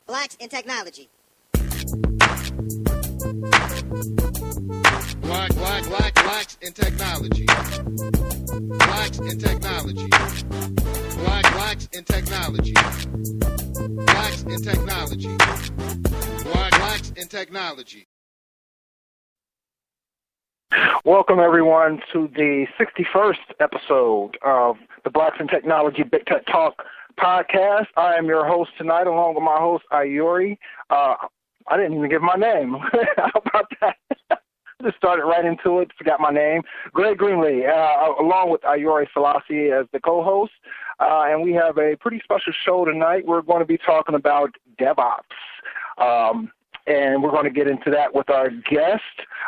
Blacks in Technology. Blacks in technology. Blacks in technology. Blacks in technology. Blacks in technology. Blacks in technology. Welcome, everyone, to the 61st episode of the Blacks in Technology Big Tech Talk podcast. I am your host tonight, along with my host, Ayori. I didn't even give my name. How about that? Just started right into it, forgot my name. Greg Greenlee, along with Ayori Selassie as the co-host. And we have a pretty special show tonight. We're going to be talking about DevOps. And we're going to get into that with our guest.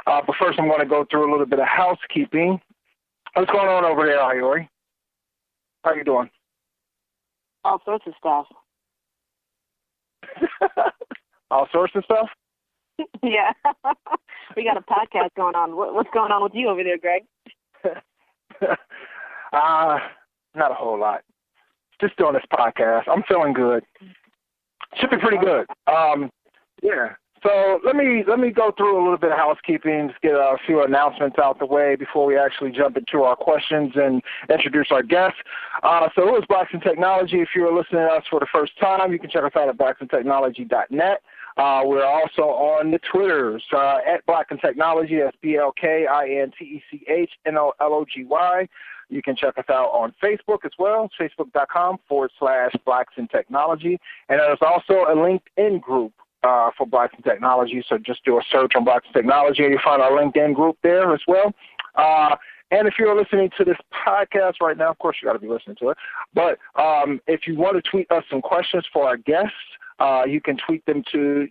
But first, I'm going to go through a little bit of housekeeping. What's going on over there, Ayori? How you doing? All sorts of stuff. All sorts of stuff? Yeah. We got a podcast going on. What's going on with you over there, Greg? Not a whole lot. Just doing this podcast. I'm feeling good. Should be pretty good. Yeah. So let me go through a little bit of housekeeping, just get a few announcements out the way before we actually jump into our questions and introduce our guests. So it was Blacks in Technology. If you're listening to us for the first time, you can check us out at blacksintechnology.net. We're also on the Twitters at Black in Technology. That's BLKINTECHNOLOGY. You can check us out on Facebook as well, facebook.com/Blacks in Technology. And there's also a LinkedIn group for Blacks in Technology. So just do a search on Blacks in Technology and you find our LinkedIn group there as well. And if you're listening to this podcast right now, of course you got to be listening to it. But if you want to tweet us some questions for our guests, you can tweet them to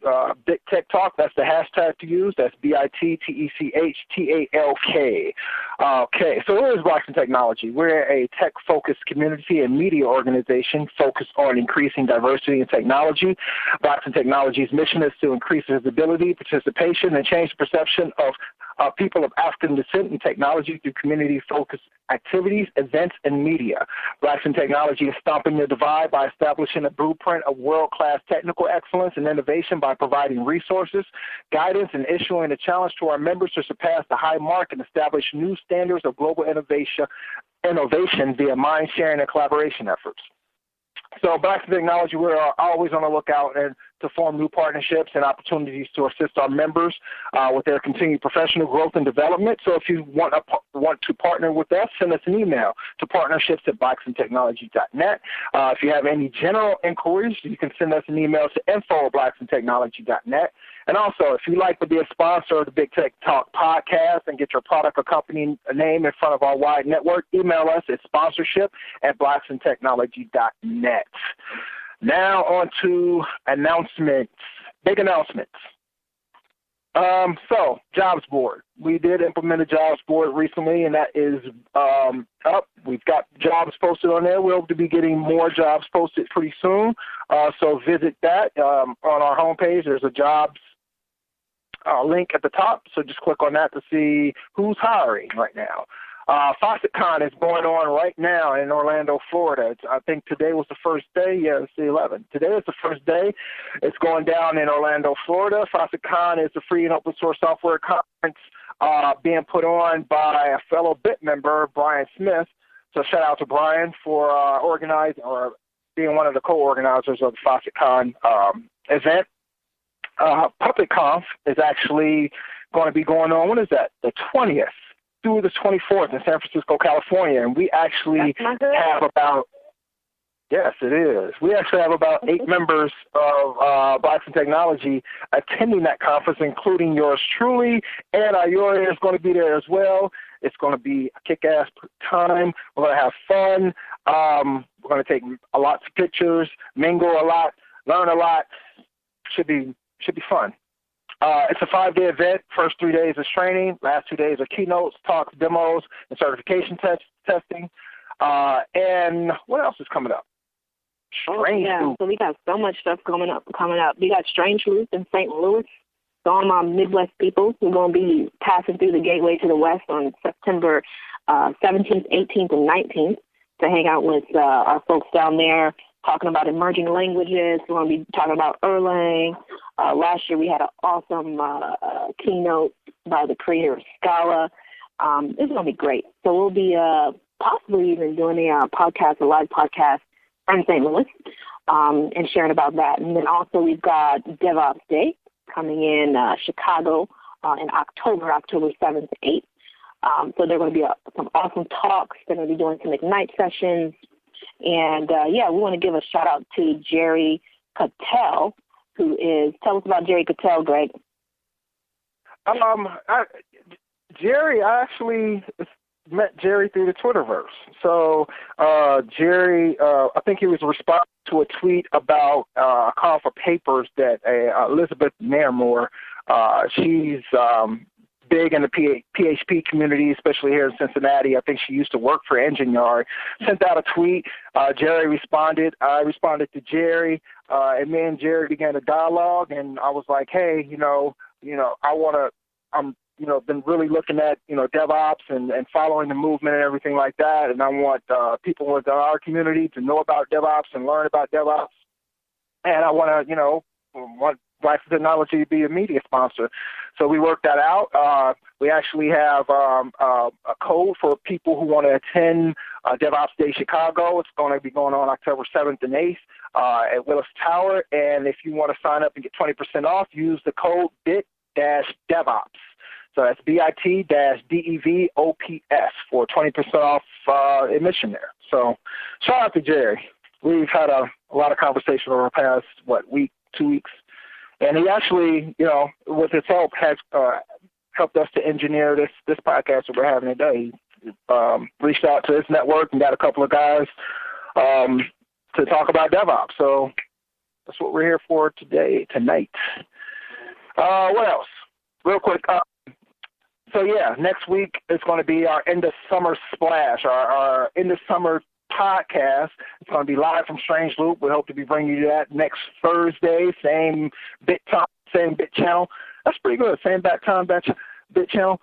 Big Tech Talk. That's the hashtag to use. That's BITTECHTALK. Okay, so what is Blacks in Technology? We're a tech-focused community and media organization focused on increasing diversity in technology. Blacks in Technology's mission is to increase visibility, participation, and change the perception of people of African descent in technology through community-focused activities, events, and media. Blacks in Technology is stopping the divide by establishing a blueprint of world-class technical excellence and innovation by providing resources, guidance, and issuing a challenge to our members to surpass the high mark and establish new standards of global innovation via mind sharing and collaboration efforts. So Blacks in Technology, we're always on the lookout and to form new partnerships and opportunities to assist our members with their continued professional growth and development. So if you want to partner with us, send us an email to partnerships@blacksintechnology.net. If you have any general inquiries, you can send us an email to info@blacksintechnology.net. And also, if you'd like to be a sponsor of the Big Tech Talk podcast and get your product or company name in front of our wide network, email us at sponsorship@blacksintechnology.net. Now on to announcements, big announcements. So, jobs board. We did implement a jobs board recently, and that is up. We've got jobs posted on there. We'll be getting more jobs posted pretty soon. So visit that on our homepage. There's a jobs link at the top, so just click on that to see who's hiring right now. FaucetCon is going on right now in Orlando, Florida. I think today was the first day. Yeah, it's the 11th. Today is the first day. It's going down in Orlando, Florida. FaucetCon is a free and open source software conference being put on by a fellow BIT member, Brian Smith. So shout out to Brian for organizing or being one of the co-organizers of the FaucetCon event. PuppetConf is actually going to be going on. When is that? The 20th. Through the 24th in San Francisco, California, and we actually have about, yes, it is. We actually have about 8 members of Blacks in Technology attending that conference, including yours truly, and Ayori is going to be there as well. It's going to be a kick-ass time. We're going to have fun. We're going to take lots of pictures, mingle a lot, learn a lot. Should be fun. It's a 5-day event. First 3 days is training. Last 2 days are keynotes, talks, demos, and certification testing. And what else is coming up? Strange Loop. So we got so much stuff coming up. We got Strange Loop in St. Louis. So all my Midwest people who are going to be passing through the gateway to the West on September 17th, 18th, and 19th to hang out with our folks down there talking about emerging languages. We're going to be talking about Erlang. Last year we had an awesome keynote by the creator of Scala. It's going to be great. So we'll be possibly even doing a live podcast from St. Louis, and sharing about that. And then also we've got DevOps Day coming in Chicago in October 7th to 8th. So there are going to be some awesome talks. They're going to be doing some Ignite sessions. And, we want to give a shout-out to Jerry Cattell, tell us about Jerry Cattell, Greg. Jerry, I actually met Jerry through the Twitterverse. So Jerry, I think he was responding to a tweet about a call for papers that Elizabeth Nairmore, she's big in the PHP community, especially here in Cincinnati. I think she used to work for Engine Yard. Sent out a tweet. Jerry responded. I responded to Jerry, and me and Jerry began a dialogue. And I was like, hey, I'm been really looking at, DevOps and following the movement and everything like that. And I want people within our community to know about DevOps and learn about DevOps. And I want to, want Life Technology to be a media sponsor. So we worked that out. We actually have a code for people who want to attend DevOps Day Chicago. It's going to be going on October 7th and 8th at Willis Tower. And if you want to sign up and get 20% off, use the code BIT-DevOps. So that's BIT-DEVOPS for 20% off admission there. So shout out to Jerry. We've had a lot of conversation over the past, week, 2 weeks. And he actually, with his help, has helped us to engineer this podcast that we're having today. He reached out to his network and got a couple of guys to talk about DevOps. So that's what we're here for tonight. What else? Real quick. Next week is going to be our end of summer splash, our end of summer podcast. It's going to be live from Strange Loop. We hope to be bringing you that next Thursday, same bit time, same bit channel. That's pretty good. Same bit time, bit channel.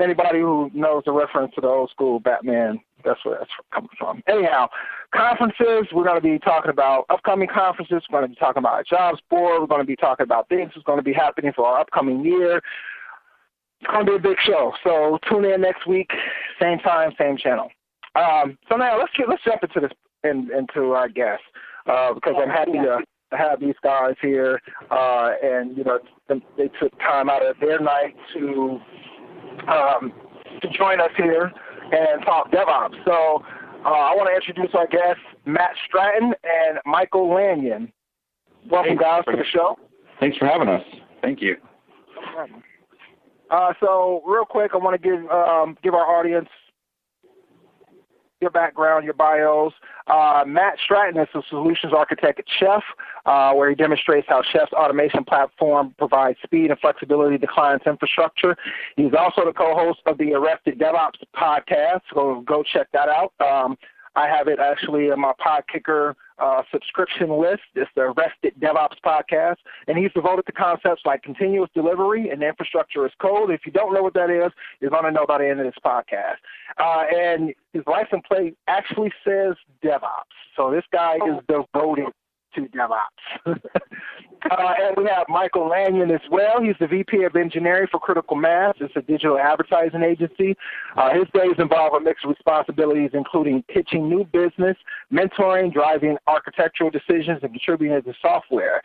Anybody who knows the reference to the old school Batman, that's where that's coming from. Anyhow, conferences, we're going to be talking about upcoming conferences. We're going to be talking about a jobs board. We're going to be talking about things that's going to be happening for our upcoming year. It's going to be a big show. So tune in next week, same time, same channel. So now let's jump into this into our guests because I'm happy to have these guys here, and they took time out of their night to join us here and talk DevOps. So I want to introduce our guests, Matt Stratton and Michael Lanyon. Welcome, guys, to the show. Thanks for having us. Thank you. So real quick, I want to give our audience your background, your bios. Matt Stratton is a solutions architect at Chef, where he demonstrates how Chef's automation platform provides speed and flexibility to clients' infrastructure. He's also the co-host of the Arrested DevOps podcast, so go check that out. I have it actually in my Podkicker subscription list. It's the Arrested DevOps podcast, and he's devoted to concepts like continuous delivery and infrastructure as code. If you don't know what that is, you're going to know by the end of this podcast. And his license plate actually says DevOps, so this guy is devoted to DevOps. And we have Michael Lanyon as well. He's the VP of Engineering for Critical Mass. It's a digital advertising agency. His days involve a mix of responsibilities, including pitching new business, mentoring, driving architectural decisions, and contributing to software.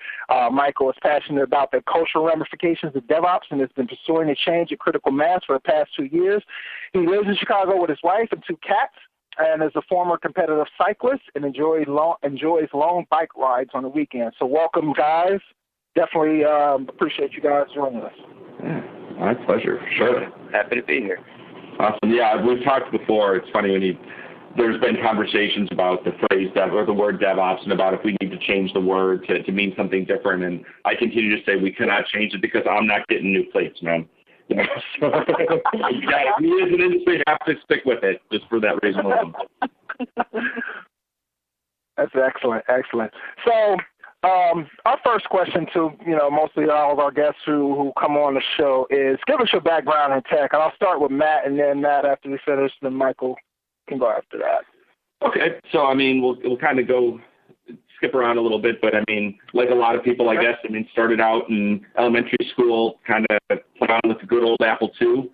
Michael is passionate about the cultural ramifications of DevOps and has been pursuing a change at Critical Mass for the past 2 years. He lives in Chicago with his wife and 2 cats, and is a former competitive cyclist and enjoys long bike rides on the weekend. So welcome, guys. Definitely appreciate you guys joining us. Yeah, my pleasure. Sure. Happy to be here. Awesome. Yeah, we've talked before. It's funny when there's been conversations about the phrase or the word DevOps and about if we need to change the word to mean something different. And I continue to say we cannot change it because I'm not getting new plates, man. So, we as an industry have to stick with it just for that reason alone. That's excellent. So our first question to mostly all of our guests who come on the show is give us your background in tech. And I'll start with Matt, and then Matt, after we finish, then Michael can go after that. Okay, so I mean, we'll kind of skip around a little bit, but I mean, like a lot of people, I guess, I mean, started out in elementary school, kind of played on with the good old Apple II,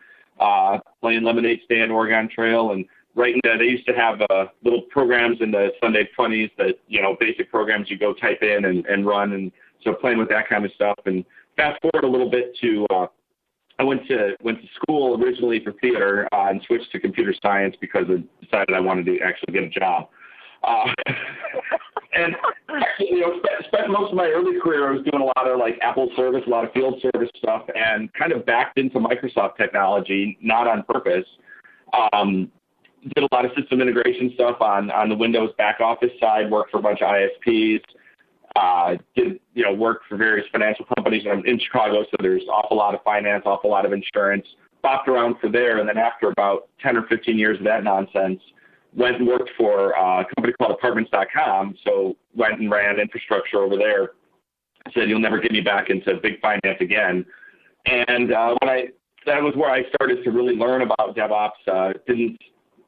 playing lemonade stand, Oregon Trail, and right now they used to have little programs in the Sunday funnies that, you know, basic programs you go type in and run, and so playing with that kind of stuff. And fast forward a little bit to I went to school originally for theater and switched to computer science because I decided I wanted to actually get a job. And you know, spent most of my early career, I was doing a lot of like Apple service, a lot of field service stuff, and kind of backed into Microsoft technology, not on purpose. Did a lot of system integration stuff on the Windows back office side, worked for a bunch of ISPs, did, you know, work for various financial companies. I'm in Chicago, so there's an awful lot of finance, awful lot of insurance, bopped around for there, and then after about 10 or 15 years of that nonsense, went and worked for a company called Apartments.com, so went and ran infrastructure over there. I said, you'll never get me back into big finance again. And that was where I started to really learn about DevOps.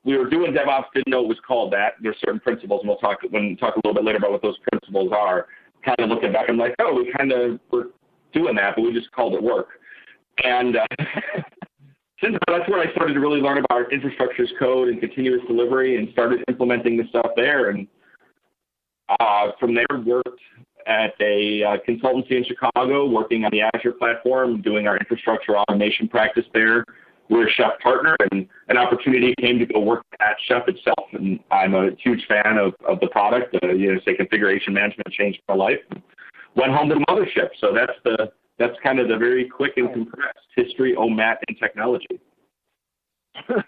We were doing DevOps, didn't know it was called that. There's certain principles, and we'll talk a little bit later about what those principles are. Kind of looking back, I'm like, oh, we kind of were doing that, but we just called it work. And since that's where I started to really learn about infrastructure as code and continuous delivery, and started implementing the stuff there. And from there, worked at a consultancy in Chicago, working on the Azure platform, doing our infrastructure automation practice there. We're a Chef partner, and an opportunity came to go work at Chef itself. And I'm a huge fan of the product. Configuration management changed my life. Went home to the mothership. So that's kind of the very quick and compressed history, Matt, and technology.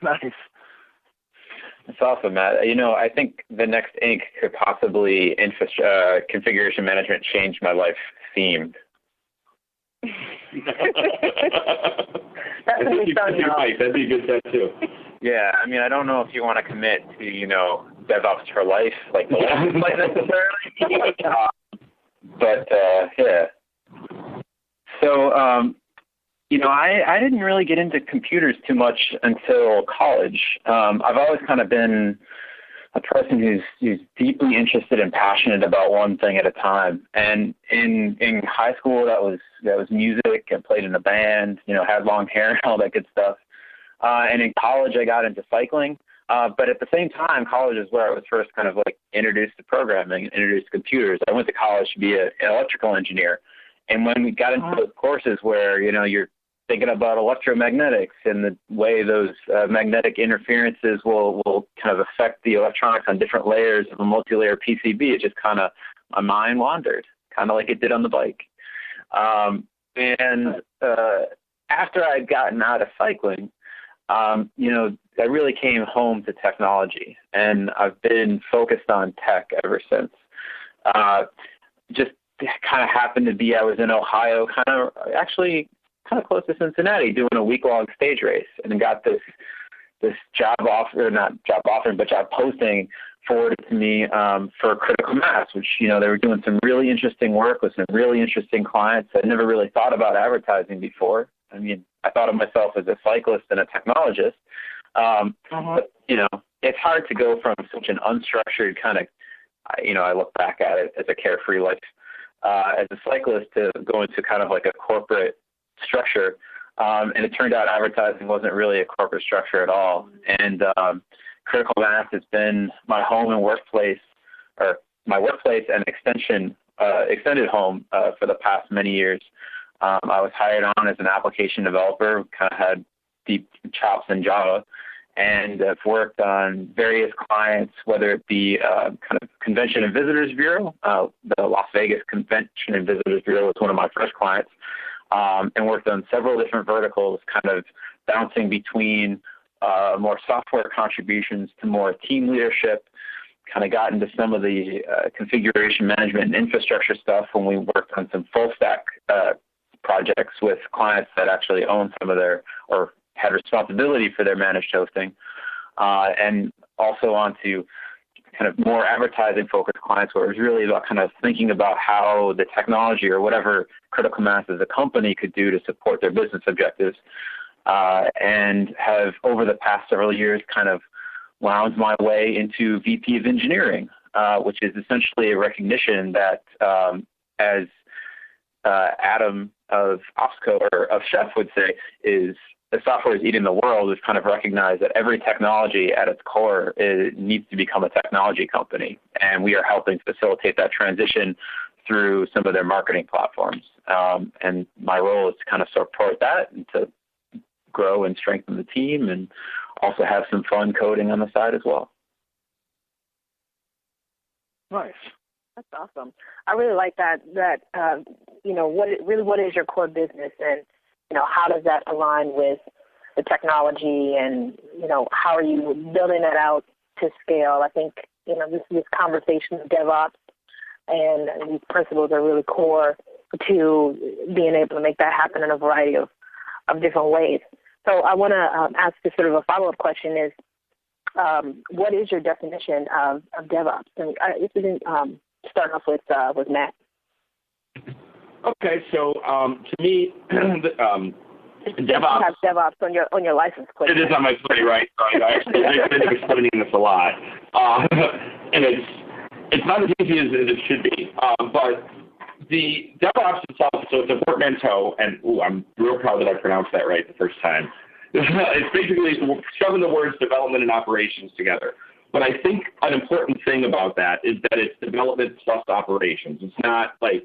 Nice. That's awesome, Matt. You know, I think the next ink could possibly configuration management change my life themed. That'd be a good set too. Yeah, I mean, I don't know if you want to commit to, you know, DevOps for life, like the license plate necessarily. Yeah. So, you know, I didn't really get into computers too much until college. I've always kind of been a person who's deeply interested and passionate about one thing at a time. And in high school, that was music. I played in a band, you know, had long hair and all that good stuff. And in college, I got into cycling. But at the same time, college is where I was first kind of like introduced to programming, introduced to computers. I went to college to be an electrical engineer. And when we got into those courses where, you know, you're thinking about electromagnetics and the way those magnetic interferences will kind of affect the electronics on different layers of a multi-layer PCB, it just kind of, my mind wandered, kind of like it did on the bike. And after I'd gotten out of cycling, you know, I really came home to technology, and I've been focused on tech ever since. Just kind of happened to be, I was in Ohio, kind of close to Cincinnati, doing a week-long stage race, and got this job posting forwarded to me for Critical Mass, which, you know, they were doing some really interesting work with some really interesting clients. I'd never really thought about advertising before. I mean, I thought of myself as a cyclist and a technologist. But, you know, it's hard to go from such an unstructured kind of, you know, I look back at it as a carefree life, as a cyclist, to go into kind of like a corporate structure. And it turned out advertising wasn't really a corporate structure at all. And Critical Mass has been my home and workplace, or my workplace and extended home for the past many years. I was hired on as an application developer, kind of had deep chops in Java, and I've worked on various clients, whether it be kind of Convention and Visitors Bureau. The Las Vegas Convention and Visitors Bureau was one of my first clients, and worked on several different verticals, kind of bouncing between more software contributions to more team leadership. Kind of got into some of the configuration management and infrastructure stuff when we worked on some full stack projects with clients that actually own some of their, or had responsibility for their managed hosting, and also onto kind of more advertising focused clients where it was really about kind of thinking about how the technology or whatever Critical Mass as a company could do to support their business objectives, and have over the past several years kind of wound my way into VP of Engineering, which is essentially a recognition that as Adam of OpsCo or of Chef would say, is the software is eating the world. Is kind of recognized that every technology at its core needs to become a technology company, and we are helping facilitate that transition through some of their marketing platforms. And my role is to kind of support that and to grow and strengthen the team, and also have some fun coding on the side as well. Nice. That's awesome. I really like that, what is your core business, and, how does that align with the technology, and, how are you building that out to scale? I think, this conversation of DevOps and these principles are really core to being able to make that happen in a variety of different ways. So I want to ask this sort of a follow-up question is, what is your definition of DevOps? And if we can start off with Matt. Okay, so to me, DevOps. You have DevOps on your license plate. It is on my plate, right? So I've been explaining this a lot, and it's not as easy as it should be. But the DevOps itself, so it's a portmanteau, and I'm real proud that I pronounced that right the first time. It's basically shoving the words development and operations together. But I think an important thing about that is that it's development plus operations. It's not like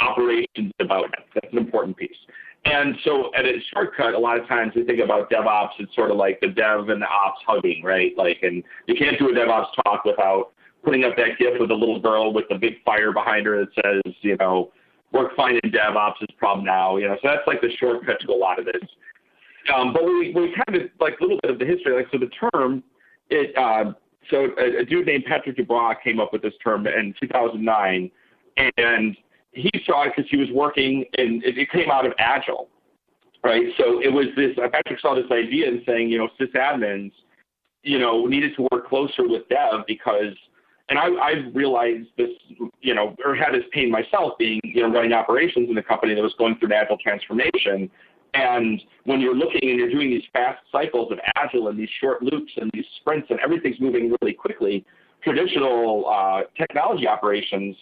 operations development. That's an important piece. And so at a shortcut, a lot of times we think about DevOps, it's sort of like the dev and the ops hugging, right? Like, and you can't do a DevOps talk without putting up that GIF with a little girl with the big fire behind her that says, work fine in DevOps is problem now. So that's like the shortcut to a lot of this. But we kind of like a little bit of the history. Like, so the term, so a dude named Patrick Dubois came up with this term in 2009, and he saw it because he was working, and it came out of Agile, right? So it was this, Patrick saw this idea and saying, sysadmins, needed to work closer with dev because, and I've realized this, or had this pain myself being, running operations in a company that was going through an Agile transformation. And when you're looking and you're doing these fast cycles of Agile and these short loops and these sprints and everything's moving really quickly, traditional technology operations,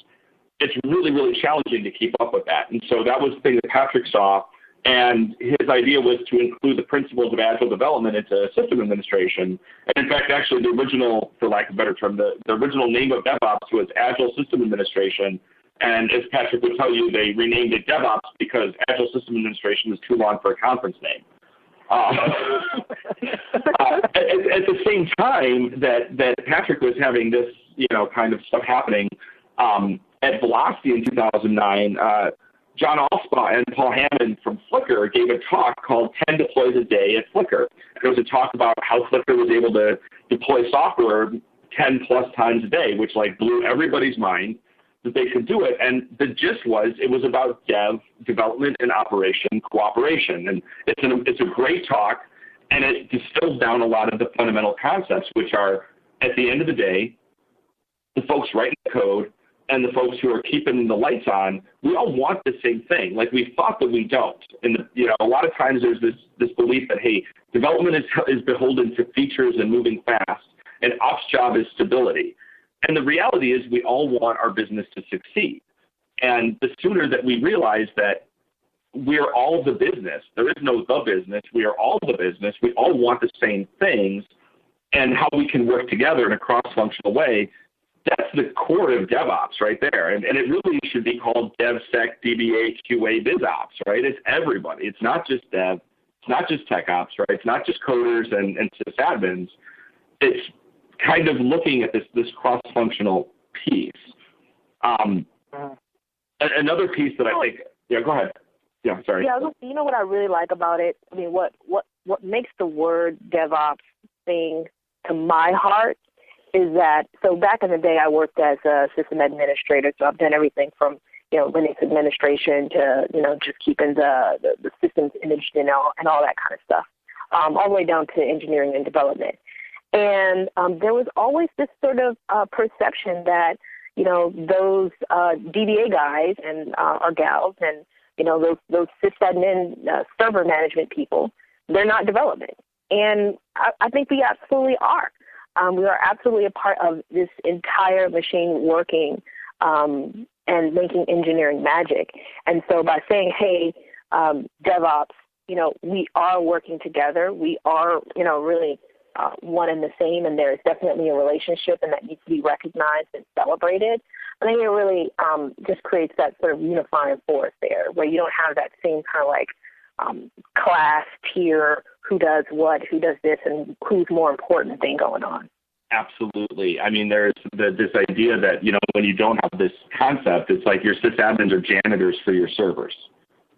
it's really, really challenging to keep up with that. And so that was the thing that Patrick saw. And his idea was to include the principles of Agile development into system administration. And in fact, actually the original, for lack of a better term, the original name of DevOps was Agile System Administration. And as Patrick would tell you, they renamed it DevOps because Agile System Administration was too long for a conference name. At the same time that Patrick was having this, kind of stuff happening at Velocity in 2009, John Allspaw and Paul Hammond from Flickr gave a talk called 10 Deploys a Day at Flickr. It was a talk about how Flickr was able to deploy software 10 plus times a day, which blew everybody's mind that they could do it. And the gist was it was about development and operation cooperation. And it's a great talk, and it distills down a lot of the fundamental concepts, which are, at the end of the day, the folks writing the code and the folks who are keeping the lights on, we all want the same thing. We thought that we don't. And a lot of times there's this belief that, hey, development is beholden to features and moving fast, and ops job is stability. And the reality is we all want our business to succeed. And the sooner that we realize that we're all the business, there is no the business, we are all the business, we all want the same things, and how we can work together in a cross-functional way, that's the core of DevOps right there. And it really should be called DevSec, DBA, QA, BizOps, right? It's everybody. It's not just dev. It's not just tech ops, right? It's not just coders and sysadmins. It's kind of looking at this cross-functional piece. Another piece that I think, yeah, go ahead. Yeah, sorry. Yeah, you know what I really like about it? I mean, what makes the word DevOps sing to my heart is that, so back in the day I worked as a system administrator, so I've done everything from, Linux administration to, just keeping the systems imaged, and all that kind of stuff, all the way down to engineering and development. And there was always this sort of perception that, those DBA guys and or gals and, those sysadmin server management people, they're not development. And I think we absolutely are. we are absolutely a part of this entire machine working and making engineering magic. And so by saying, hey, DevOps, we are working together. We are, really one and the same, and there is definitely a relationship, and that needs to be recognized and celebrated. I think it really just creates that sort of unifying force there, where you don't have that same kind of like class, tier, who does what, who does this, and who's more important thing going on. Absolutely. I mean, there's this idea that, when you don't have this concept, it's like your sysadmins are janitors for your servers.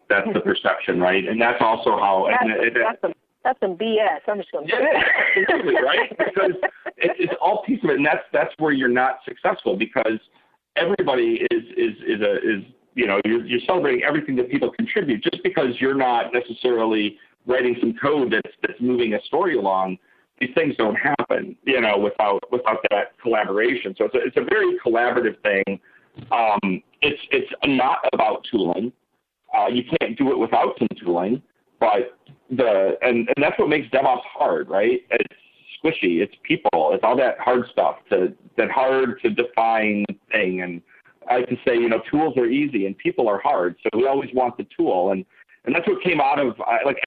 That's the perception, right? And that's also how... That's some BS. I'm just going to... Yeah, exactly, right? Because it's all piece of it, and that's where you're not successful, because everybody is you're celebrating everything that people contribute. Just because you're not necessarily writing some code that's moving a story along, these things don't happen, without that collaboration. So it's a very collaborative thing. It's not about tooling. You can't do it without some tooling, but and that's what makes DevOps hard, right? It's squishy. It's people. It's all that hard stuff, that hard to define thing. And I like to say, tools are easy and people are hard. So we always want the tool, and that's what came out of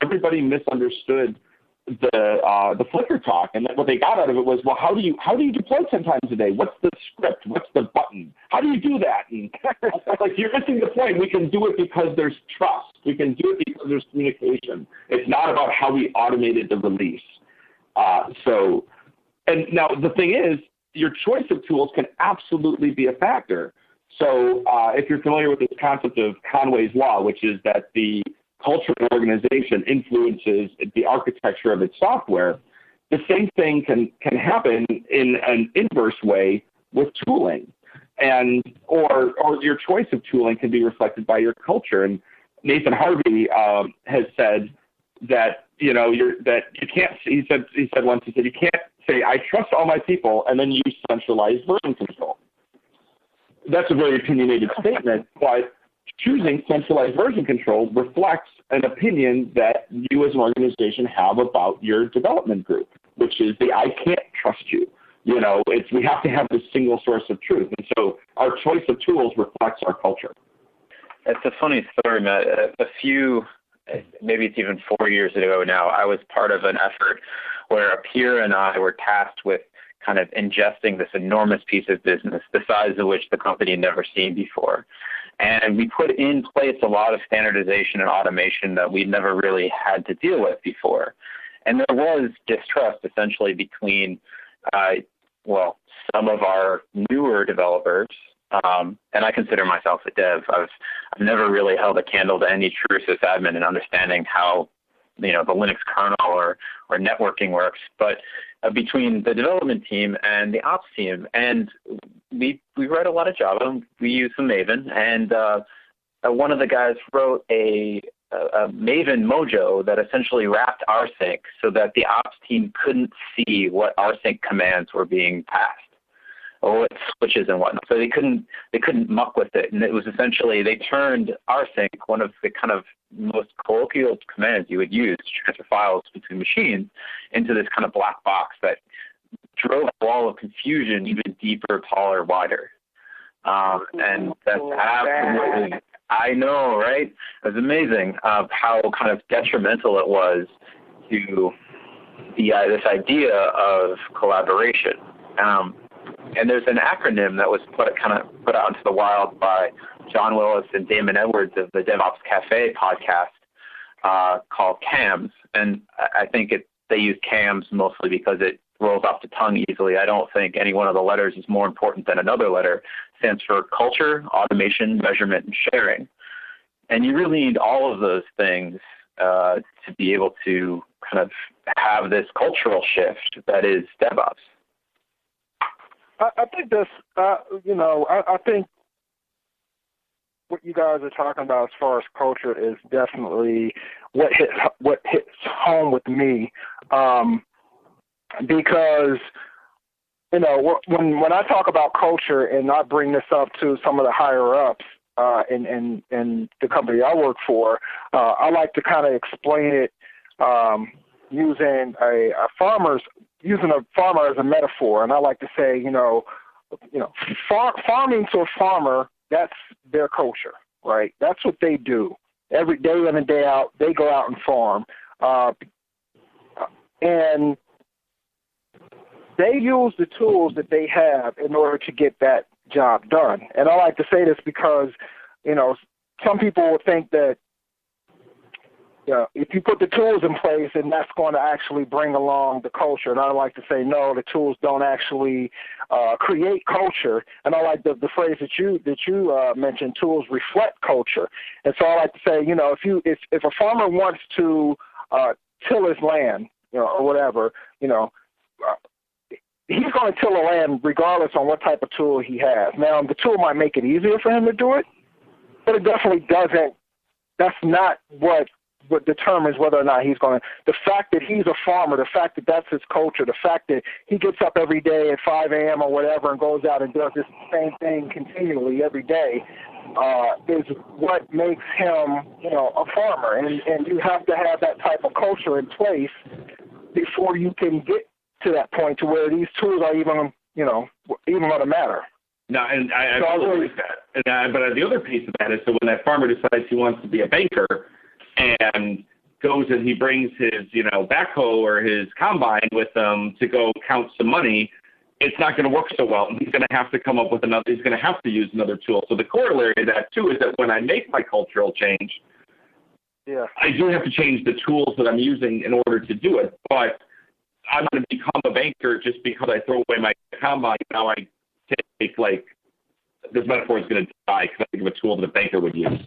everybody misunderstood the Flickr talk, and what they got out of it was, well, how do you deploy 10 times a day? What's the script? What's the button? How do you do that? And like, you're missing the point. We can do it because there's trust. We can do it because there's communication. It's not about how we automated the release. And now the thing is, your choice of tools can absolutely be a factor. So if you're familiar with this concept of Conway's Law, which is that the culture of an organization influences the architecture of its software, the same thing can happen in an inverse way with tooling. Or your choice of tooling can be reflected by your culture. And Nathan Harvey has said that that you can't. He said once you can't say I trust all my people and then use centralized version control. That's a very opinionated statement, but choosing centralized version control reflects an opinion that you as an organization have about your development group, which is I can't trust you. We have to have this single source of truth. And so our choice of tools reflects our culture. It's a funny story, Matt. Maybe it's even 4 years ago now, I was part of an effort where a peer and I were tasked with kind of ingesting this enormous piece of business, the size of which the company had never seen before. And we put in place a lot of standardization and automation that we'd never really had to deal with before. And there was distrust essentially between, some of our newer developers, and I consider myself a dev. I've never really held a candle to any true sysadmin in understanding how, the Linux kernel or networking works, but between the development team and the ops team. And we write a lot of Java. We use some Maven, and one of the guys wrote a Maven mojo that essentially wrapped rsync so that the ops team couldn't see what rsync commands were being passed or what switches and whatnot. So they couldn't muck with it. And it was essentially, they turned rsync, one of the kind of most colloquial commands you would use to transfer files between machines, into this kind of black box that drove a wall of confusion even deeper, taller, wider. And that's absolutely, I know, right? It was amazing how kind of detrimental it was to this idea of collaboration. And there's an acronym that was put out into the wild by John Willis and Damon Edwards of the DevOps Cafe podcast called CAMS. And I think they use CAMS mostly because it rolls off the tongue easily. I don't think any one of the letters is more important than another letter. It stands for culture, automation, measurement, and sharing. And you really need all of those things to be able to kind of have this cultural shift that is DevOps. I think that's, I think what you guys are talking about as far as culture is definitely what hits home with me, because when I talk about culture and I bring this up to some of the higher ups in the company I work for, I like to kind of explain it using a farmer's using a farmer as a metaphor, and I like to say, farming to a farmer, that's their culture, right? That's what they do. Every day in and day out, they go out and farm. And they use the tools that they have in order to get that job done. And I like to say this because, some people will think that if you put the tools in place, then that's going to actually bring along the culture. And I like to say, no, the tools don't actually create culture. And I like the phrase that you mentioned, tools reflect culture. And so I like to say, if a farmer wants to till his land, or whatever, he's going to till the land regardless on what type of tool he has. Now, the tool might make it easier for him to do it, but it definitely doesn't. That's not what determines whether or not he's going to. The fact that he's a farmer, the fact that that's his culture, the fact that he gets up every day at 5 a.m. or whatever and goes out and does this same thing continually every day is what makes him, a farmer. And you have to have that type of culture in place before you can get to that point to where these tools are even going to matter. No, and I really like that. But the other piece of that is, so when that farmer decides he wants to be a banker and goes and he brings his, backhoe or his combine with him to go count some money, it's not going to work so well. He's going to have to come up with another. He's going to have to use another tool. So the corollary of that too is that when I make my cultural change, I do have to change the tools that I'm using in order to do it. But I'm going to become a banker just because I throw away my combine. Now I take, this metaphor is going to die because I think of a tool that a banker would use.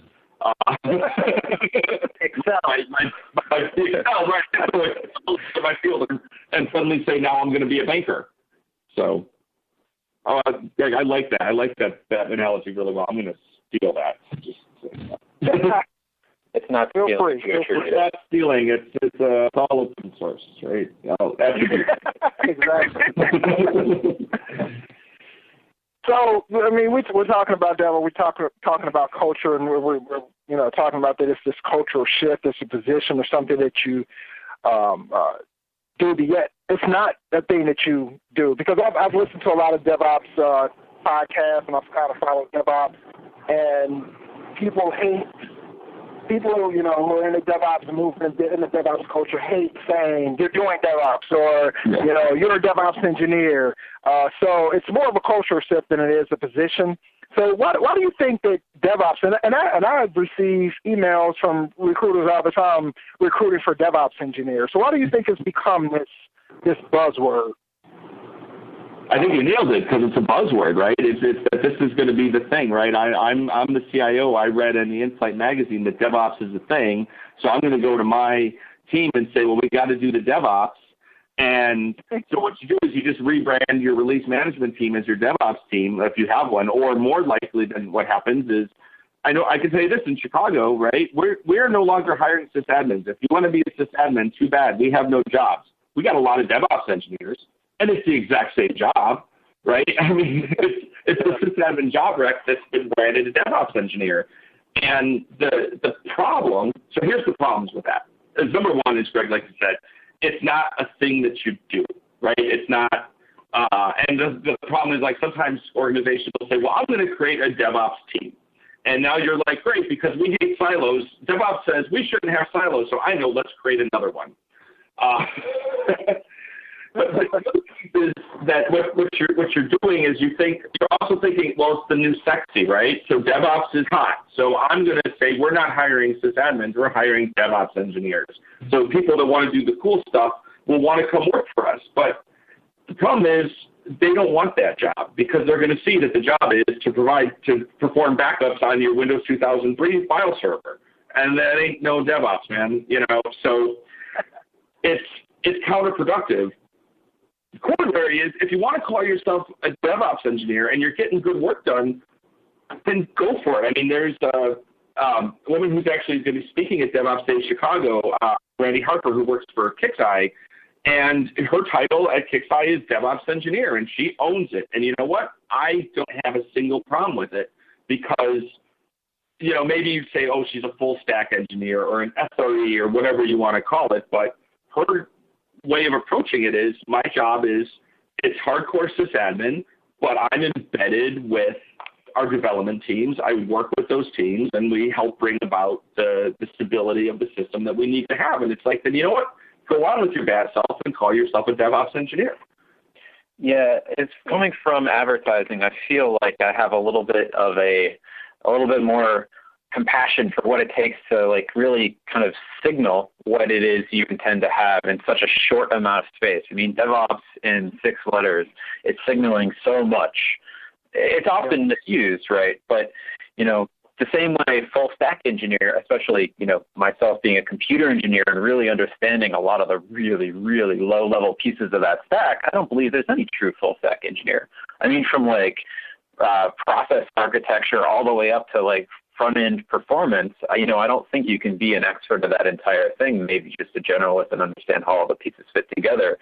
Excel. My Excel, right? My field, and suddenly say, now I'm going to be a banker. So I like that. I like that analogy really well. I'm going to steal that. It's not Feel stealing. free. It's not stealing. It's all open source, right? Exactly. So, we're talking about that. We're talking about culture, and we're talking about that it's this cultural shift, it's a position or something that you do, but yet it's not a thing that you do. Because I've listened to a lot of DevOps podcasts, and I've kind of followed DevOps, and people who are in the DevOps movement, in the DevOps culture, hate saying you're doing DevOps or, you're a DevOps engineer. So it's more of a cultural shift than it is a position. So why do you think that DevOps, and I've received emails from recruiters all the time recruiting for DevOps engineers. So why do you think it's become this buzzword? I think you nailed it because it's a buzzword, right? It's that this is going to be the thing, right? I'm the CIO. I read in the Insight magazine that DevOps is a thing, so I'm going to go to my team and say, well, we got to do the DevOps. And so what you do is you just rebrand your release management team as your DevOps team if you have one, or more likely than what happens is, I can tell you this in Chicago, right? We're no longer hiring sysadmins. If you want to be a sysadmin, too bad. We have no jobs. We got a lot of DevOps engineers. And it's the exact same job, right? It's a sysadmin job rec that's been branded a DevOps engineer. And the problem, so here's the problems with that. Number one is, Greg, like you said, it's not a thing that you do, right? It's not, and the problem is, sometimes organizations will say, well, I'm going to create a DevOps team. And now you're like, great, because we hate silos. DevOps says we shouldn't have silos, so I know, let's create another one. But that what you're doing is you're also thinking, well, it's the new sexy, right? So DevOps is hot. So I'm going to say we're not hiring sysadmins, we're hiring DevOps engineers. So people that want to do the cool stuff will want to come work for us. But the problem is they don't want that job because they're going to see that the job is to perform backups on your Windows 2003 file server, and that ain't no DevOps, man. So it's counterproductive. The corollary is, if you want to call yourself a DevOps engineer and you're getting good work done, then go for it. There's a woman who's actually going to be speaking at DevOps Day Chicago, Randy Harper, who works for Kixeye, and her title at Kixeye is DevOps engineer, and she owns it. And you know what? I don't have a single problem with it because, maybe you'd say, oh, she's a full stack engineer or an SRE or whatever you want to call it, but her way of approaching it is my job is it's hardcore sysadmin, but I'm embedded with our development teams. I work with those teams, and we help bring about the stability of the system that we need to have. And it's like, then you know what? Go on with your bad self and call yourself a DevOps engineer. Yeah, it's coming from advertising. I feel like I have a little bit more compassion for what it takes to like really kind of signal what it is you intend to have in such a short amount of space. I mean, DevOps in 6 letters, it's signaling so much. It's often misused, right? But, you know, the same way full stack engineer, especially, you know, myself being a computer engineer and really understanding a lot of the really, really low level pieces of that stack, I don't believe there's any true full stack engineer. I mean, from like process architecture all the way up to like front end performance, you know, I don't think you can be an expert of that entire thing, maybe just a generalist and understand how all the pieces fit together.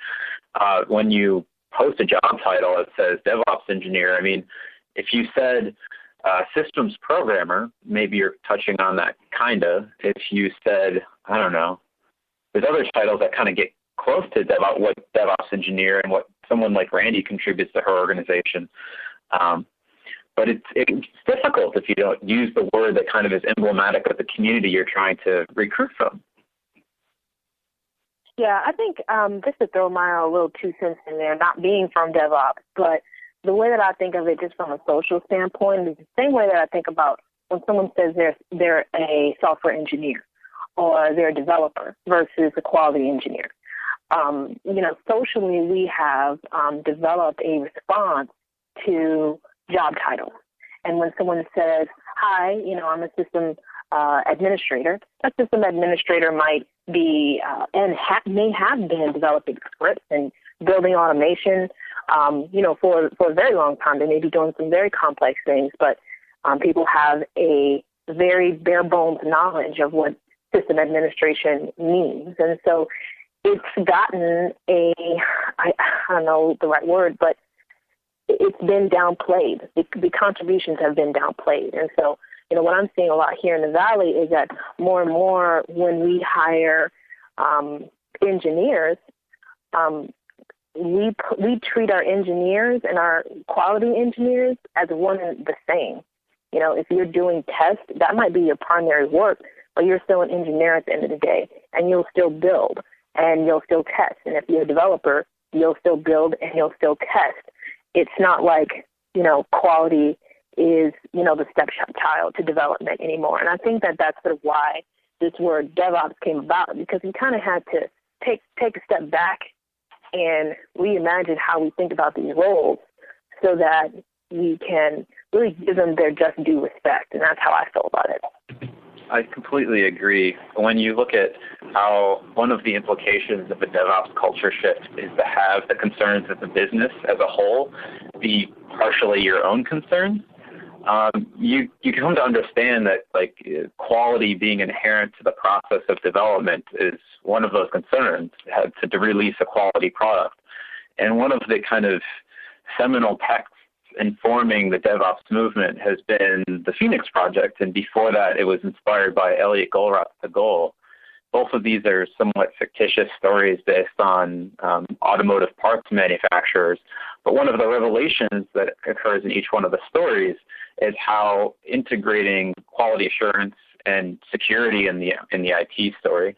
When you post a job title that says DevOps engineer, I mean, if you said systems programmer, maybe you're touching on that kind of. If you said, I don't know, there's other titles that kind of get close to what DevOps engineer and what someone like Randy contributes to her organization. But it's difficult if you don't use the word that kind of is emblematic of the community you're trying to recruit from. Yeah, I think just to throw my little 2 cents in there, not being from DevOps, but the way that I think of it just from a social standpoint is the same way that I think about when someone says they're a software engineer or they're a developer versus a quality engineer. You know, socially we have developed a response to job titles. And when someone says, hi, you know, I'm a system administrator, that system administrator might be and may have been developing scripts and building automation, you know, for a very long time. They may be doing some very complex things, but people have a very bare bones knowledge of what system administration means. And so it's gotten I don't know the right word, but it's been downplayed. The contributions have been downplayed. And so, you know, what I'm seeing a lot here in the Valley is that more and more when we hire engineers, we treat our engineers and our quality engineers as one and the same. You know, if you're doing tests, that might be your primary work, but you're still an engineer at the end of the day, and you'll still build and you'll still test. And if you're a developer, you'll still build and you'll still test. It's not like, you know, quality is, you know, the stepchild to development anymore. And I think that that's sort of why this word DevOps came about, because we kind of had to take a step back and reimagine how we think about these roles so that we can really give them their just due respect. And that's how I feel about it. I completely agree. When you look at how one of the implications of a DevOps culture shift is to have the concerns of the business as a whole be partially your own concerns, you come to understand that like quality being inherent to the process of development is one of those concerns, to release a quality product. And one of the kind of seminal texts informing the DevOps movement has been the Phoenix Project, and before that it was inspired by Elliot Goldratt's The Goal. Both of these are somewhat fictitious stories based on automotive parts manufacturers, but one of the revelations that occurs in each one of the stories is how integrating quality assurance and security in the IT story,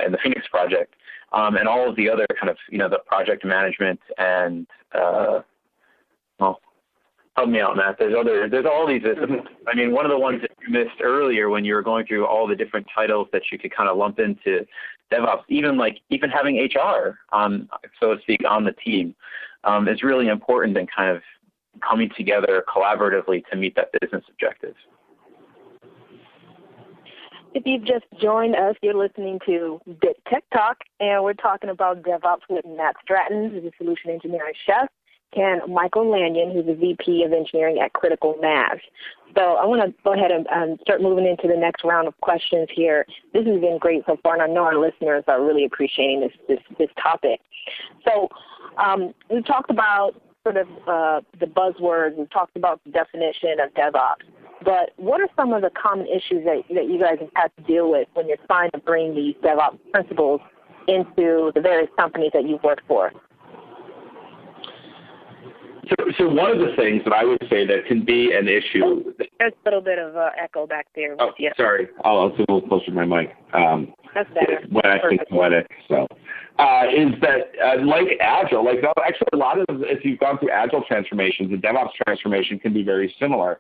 in the Phoenix Project, and all of the other kind of, you know, the project management and help me out, Matt. There's all these. I mean, one of the ones that you missed earlier when you were going through all the different titles that you could kind of lump into DevOps, even having HR, so to speak, on the team, is really important in kind of coming together collaboratively to meet that business objective. If you've just joined us, you're listening to Bit Tech Talk, and we're talking about DevOps with Matt Stratton, who's a solution engineer at Chef, and Michael Lanyon, who's the VP of Engineering at Critical Mass. So I want to go ahead and start moving into the next round of questions here. This has been great so far, and I know our listeners are really appreciating this topic. So we've talked about sort of the buzzwords. We've talked about the definition of DevOps. But what are some of the common issues that you guys have had to deal with when you're trying to bring these DevOps principles into the various companies that you've worked for? So one of the things that I would say that can be an issue. There's a little bit of echo back there. Oh, yeah. Sorry. I'll sit a little closer to my mic. That's better. When I think poetic. So, is that like Agile? Like actually, a lot of if you've gone through Agile transformations, the DevOps transformation can be very similar.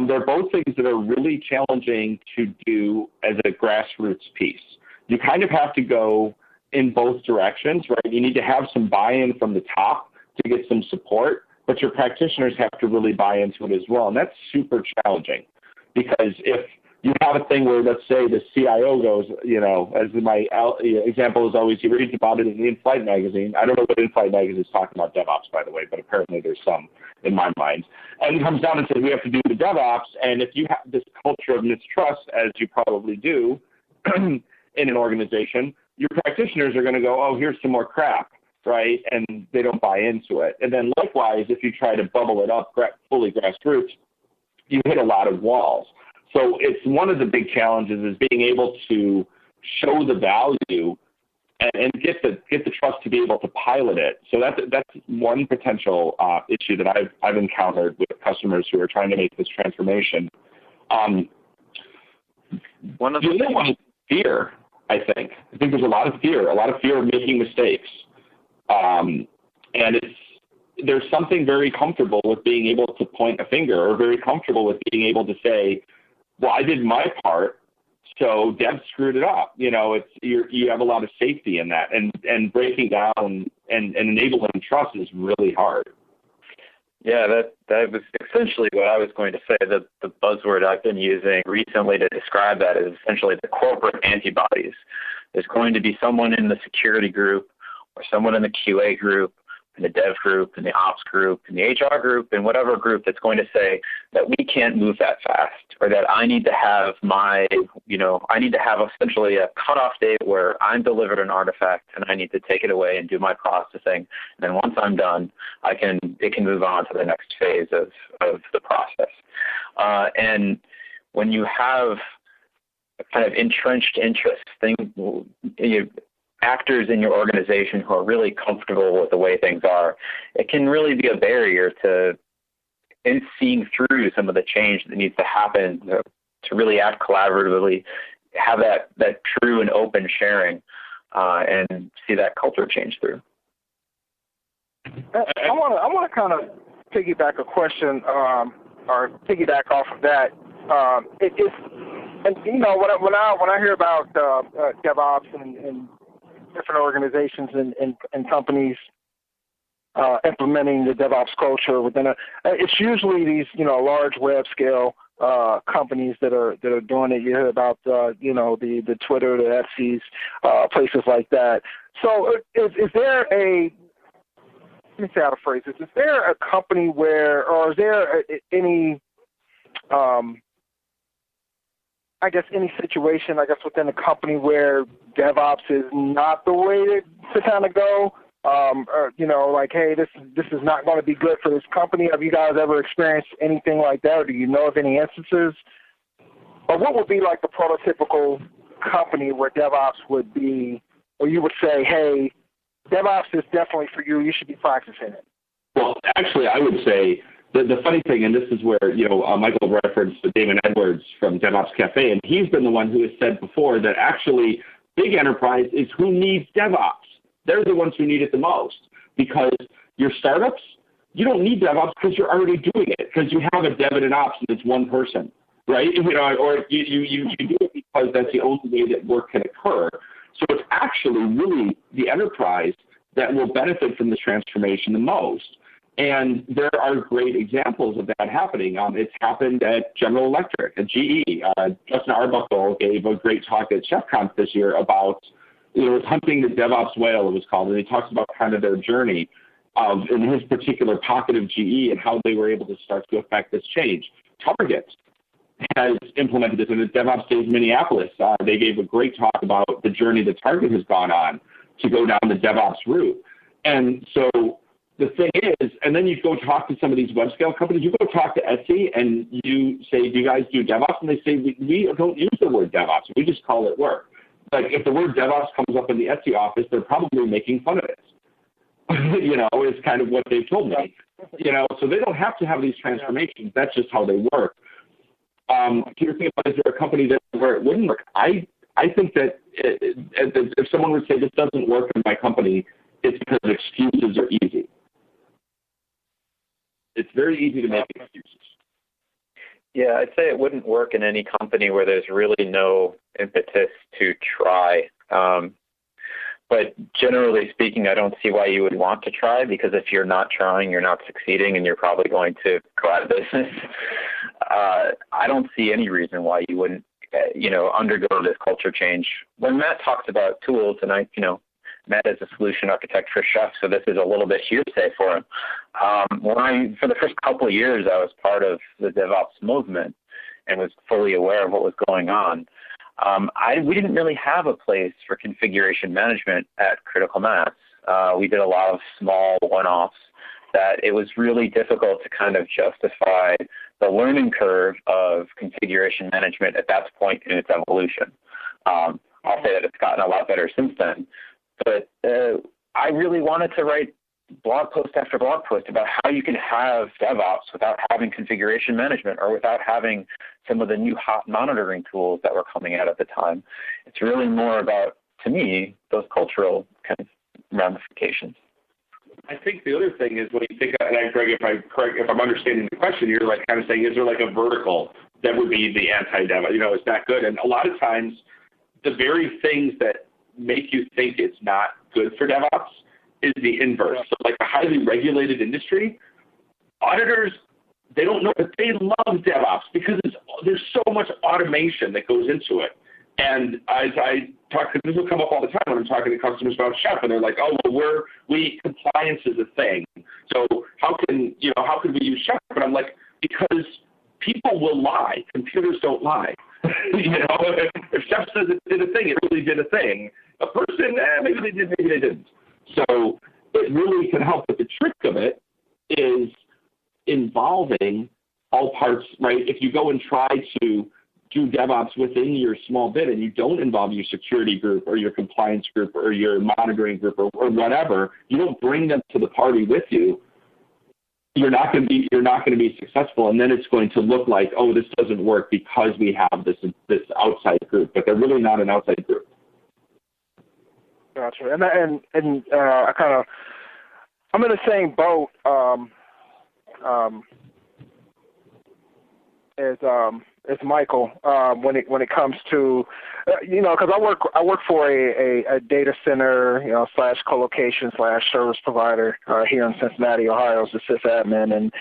They're both things that are really challenging to do as a grassroots piece. You kind of have to go in both directions, right? You need to have some buy-in from the top to get some support, but your practitioners have to really buy into it as well. And that's super challenging because if you have a thing where, let's say, the CIO goes, as my example is always, he reads about it in the In-Flight magazine. I don't know what In-Flight magazine is talking about DevOps, by the way, but apparently there's some in my mind. And he comes down and says, we have to do the DevOps. And if you have this culture of mistrust, as you probably do in an organization, your practitioners are going to go, oh, here's some more crap, right? And they don't buy into it. And then likewise, if you try to bubble it up fully grassroots, you hit a lot of walls. So it's one of the big challenges is being able to show the value and get the trust to be able to pilot it. So that's one potential issue that I've encountered with customers who are trying to make this transformation. One of the other one is fear. I think there's a lot of fear of making mistakes, and there's something very comfortable with being able to point a finger, or very comfortable with being able to say, well, I did my part, so Dev screwed it up. You have a lot of safety in that, and breaking down and enabling trust is really hard. Yeah, that was essentially what I was going to say. The buzzword I've been using recently to describe that is essentially the corporate antibodies. There's going to be someone in the security group, or someone in the QA group, in the dev group, in the ops group, in the HR group, in whatever group that's going to say that we can't move that fast, or that I need to have I need to have essentially a cutoff date where I'm delivered an artifact and I need to take it away and do my processing. And then once I'm done, it can move on to the next phase of the process. And when you have a kind of entrenched interest actors in your organization who are really comfortable with the way things are, it can really be a barrier to seeing through some of the change that needs to happen to really act collaboratively, have that true and open sharing, and see that culture change through. I want to kind of piggyback a question, or piggyback off of that. When I hear about DevOps and different organizations and companies implementing the DevOps culture within it's usually these large web scale companies that are doing it. You hear about the Twitter, the Etsy's, places like that. So is there let me say how to phrase this. Is there a company or is there any any situation, within a company where DevOps is not the way to kind of go, hey, this is not going to be good for this company. Have you guys ever experienced anything like that, or do you know of any instances? Or what would be like the prototypical company where DevOps would be, or you would say, hey, DevOps is definitely for you. You should be practicing it. Well, actually, I would say the funny thing, and this is where, Michael referenced Damon Edwards from DevOps Cafe, and he's been the one who has said before that actually big enterprise is who needs DevOps. They're the ones who need it the most, because your startups, you don't need DevOps because you're already doing it, because you have a dev and an ops and it's one person, right? Or you do it because that's the only way that work can occur. So it's actually really the enterprise that will benefit from this transformation the most. And there are great examples of that happening. It's happened at General Electric, at GE. Justin Arbuckle gave a great talk at ChefConf this year about, hunting the DevOps whale, it was called, and he talks about kind of their journey in his particular pocket of GE and how they were able to start to affect this change. Target has implemented this in the DevOps Days Minneapolis. They gave a great talk about the journey that Target has gone on to go down the DevOps route. And so the thing is, and then you go talk to some of these web scale companies, you go talk to Etsy and you say, do you guys do DevOps? And they say, we don't use the word DevOps. We just call it work. like if the word DevOps comes up in the Etsy office, they're probably making fun of it. Is kind of what they've told me. So they don't have to have these transformations. That's just how they work. To your thing about, is there a company where it wouldn't work? I think that if someone would say this doesn't work in my company, it's because excuses are easy. It's very easy to make excuses. Yeah, I'd say it wouldn't work in any company where there's really no impetus to try. But generally speaking, I don't see why you would want to try, because if you're not trying, you're not succeeding, and you're probably going to go out of business. I don't see any reason why you wouldn't, undergo this culture change. When Matt talks about tools, and Matt is a solution architect for chefs, so this is a little bit hearsay for him. For the first couple of years, I was part of the DevOps movement and was fully aware of what was going on. We didn't really have a place for configuration management at Critical Mass. We did a lot of small one-offs that it was really difficult to kind of justify the learning curve of configuration management at that point in its evolution. I'll say that it's gotten a lot better since then. But I really wanted to write blog post after blog post about how you can have DevOps without having configuration management or without having some of the new hot monitoring tools that were coming out at the time. It's really more about, to me, those cultural kind of ramifications. I think the other thing is when you think, and Greg, if I'm understanding the question, you're like kind of saying, is there like a vertical that would be the anti-dev? Is that good? And a lot of times, the very things that make you think it's not good for DevOps is the inverse. So like a highly regulated industry, auditors, they don't know, but they love DevOps because there's so much automation that goes into it. And as I talk, this will come up all the time when I'm talking to customers about Chef, and they're like, "Oh, well, compliance is a thing. So how can we use Chef?" But I'm like, because people will lie. Computers don't lie. If Chef says it did a thing, it really did a thing. A person, maybe they did, maybe they didn't. So it really can help. But the trick of it is involving all parts, right? If you go and try to do DevOps within your small bit and you don't involve your security group or your compliance group or your monitoring group or whatever, you don't bring them to the party with you, you're not going to be successful. And then it's going to look like, oh, this doesn't work because we have this outside group, but they're really not an outside group. Gotcha. And I'm in the same boat as Michael when it comes to because I work for a data center / co-location / service provider here in Cincinnati, Ohio, as a sysadmin, and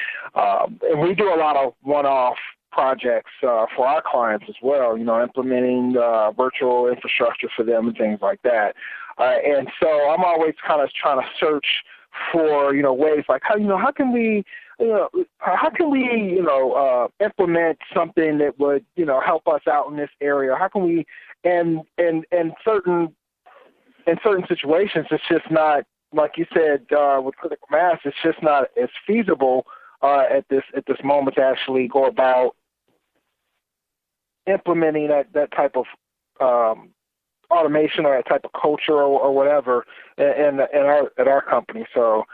we do a lot of one-off projects for our clients as well. Implementing virtual infrastructure for them and things like that. And so I'm always kind of trying to search for ways like how can we implement something that would help us out in this area? How can we in certain situations it's just not, like you said with Critical Mass, it's just not as feasible at this moment to actually go about implementing that type of automation or that type of culture or whatever at our company. So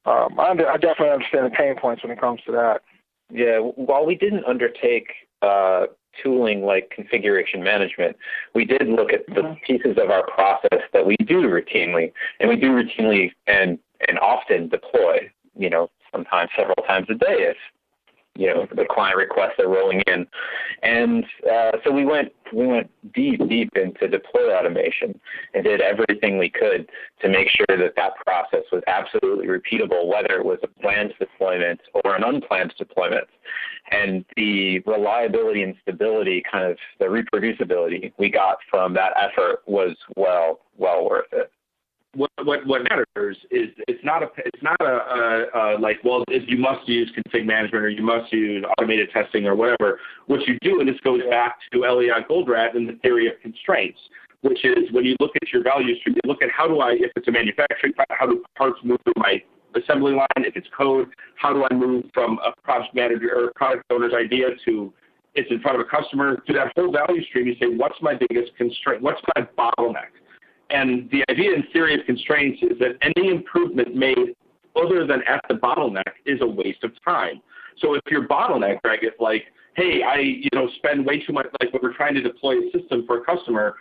I definitely understand the pain points when it comes to that. Yeah, while we didn't undertake tooling like configuration management, we did look at the pieces of our process that we do routinely, and often deploy, sometimes several times a day if the client requests are rolling in. And so we went deep into deploy automation and did everything we could to make sure that process was absolutely repeatable, whether it was a planned deployment or an unplanned deployment. And the reliability and stability, kind of the reproducibility we got from that effort was well worth it. What matters is it's not like, well, you must use config management or you must use automated testing or whatever. What you do, and this goes back to Elliot Goldratt and the theory of constraints, which is when you look at your value stream, you look at if it's a manufacturing, how do parts move through my assembly line? If it's code, how do I move from a project manager or product owner's idea to it's in front of a customer. Through that whole value stream, you say, what's my biggest constraint? What's my bottleneck? And the idea in theory of constraints is that any improvement made other than at the bottleneck is a waste of time. So if your bottleneck, Greg, is like, hey, I spend way too much, like when we're trying to deploy a system for a customer,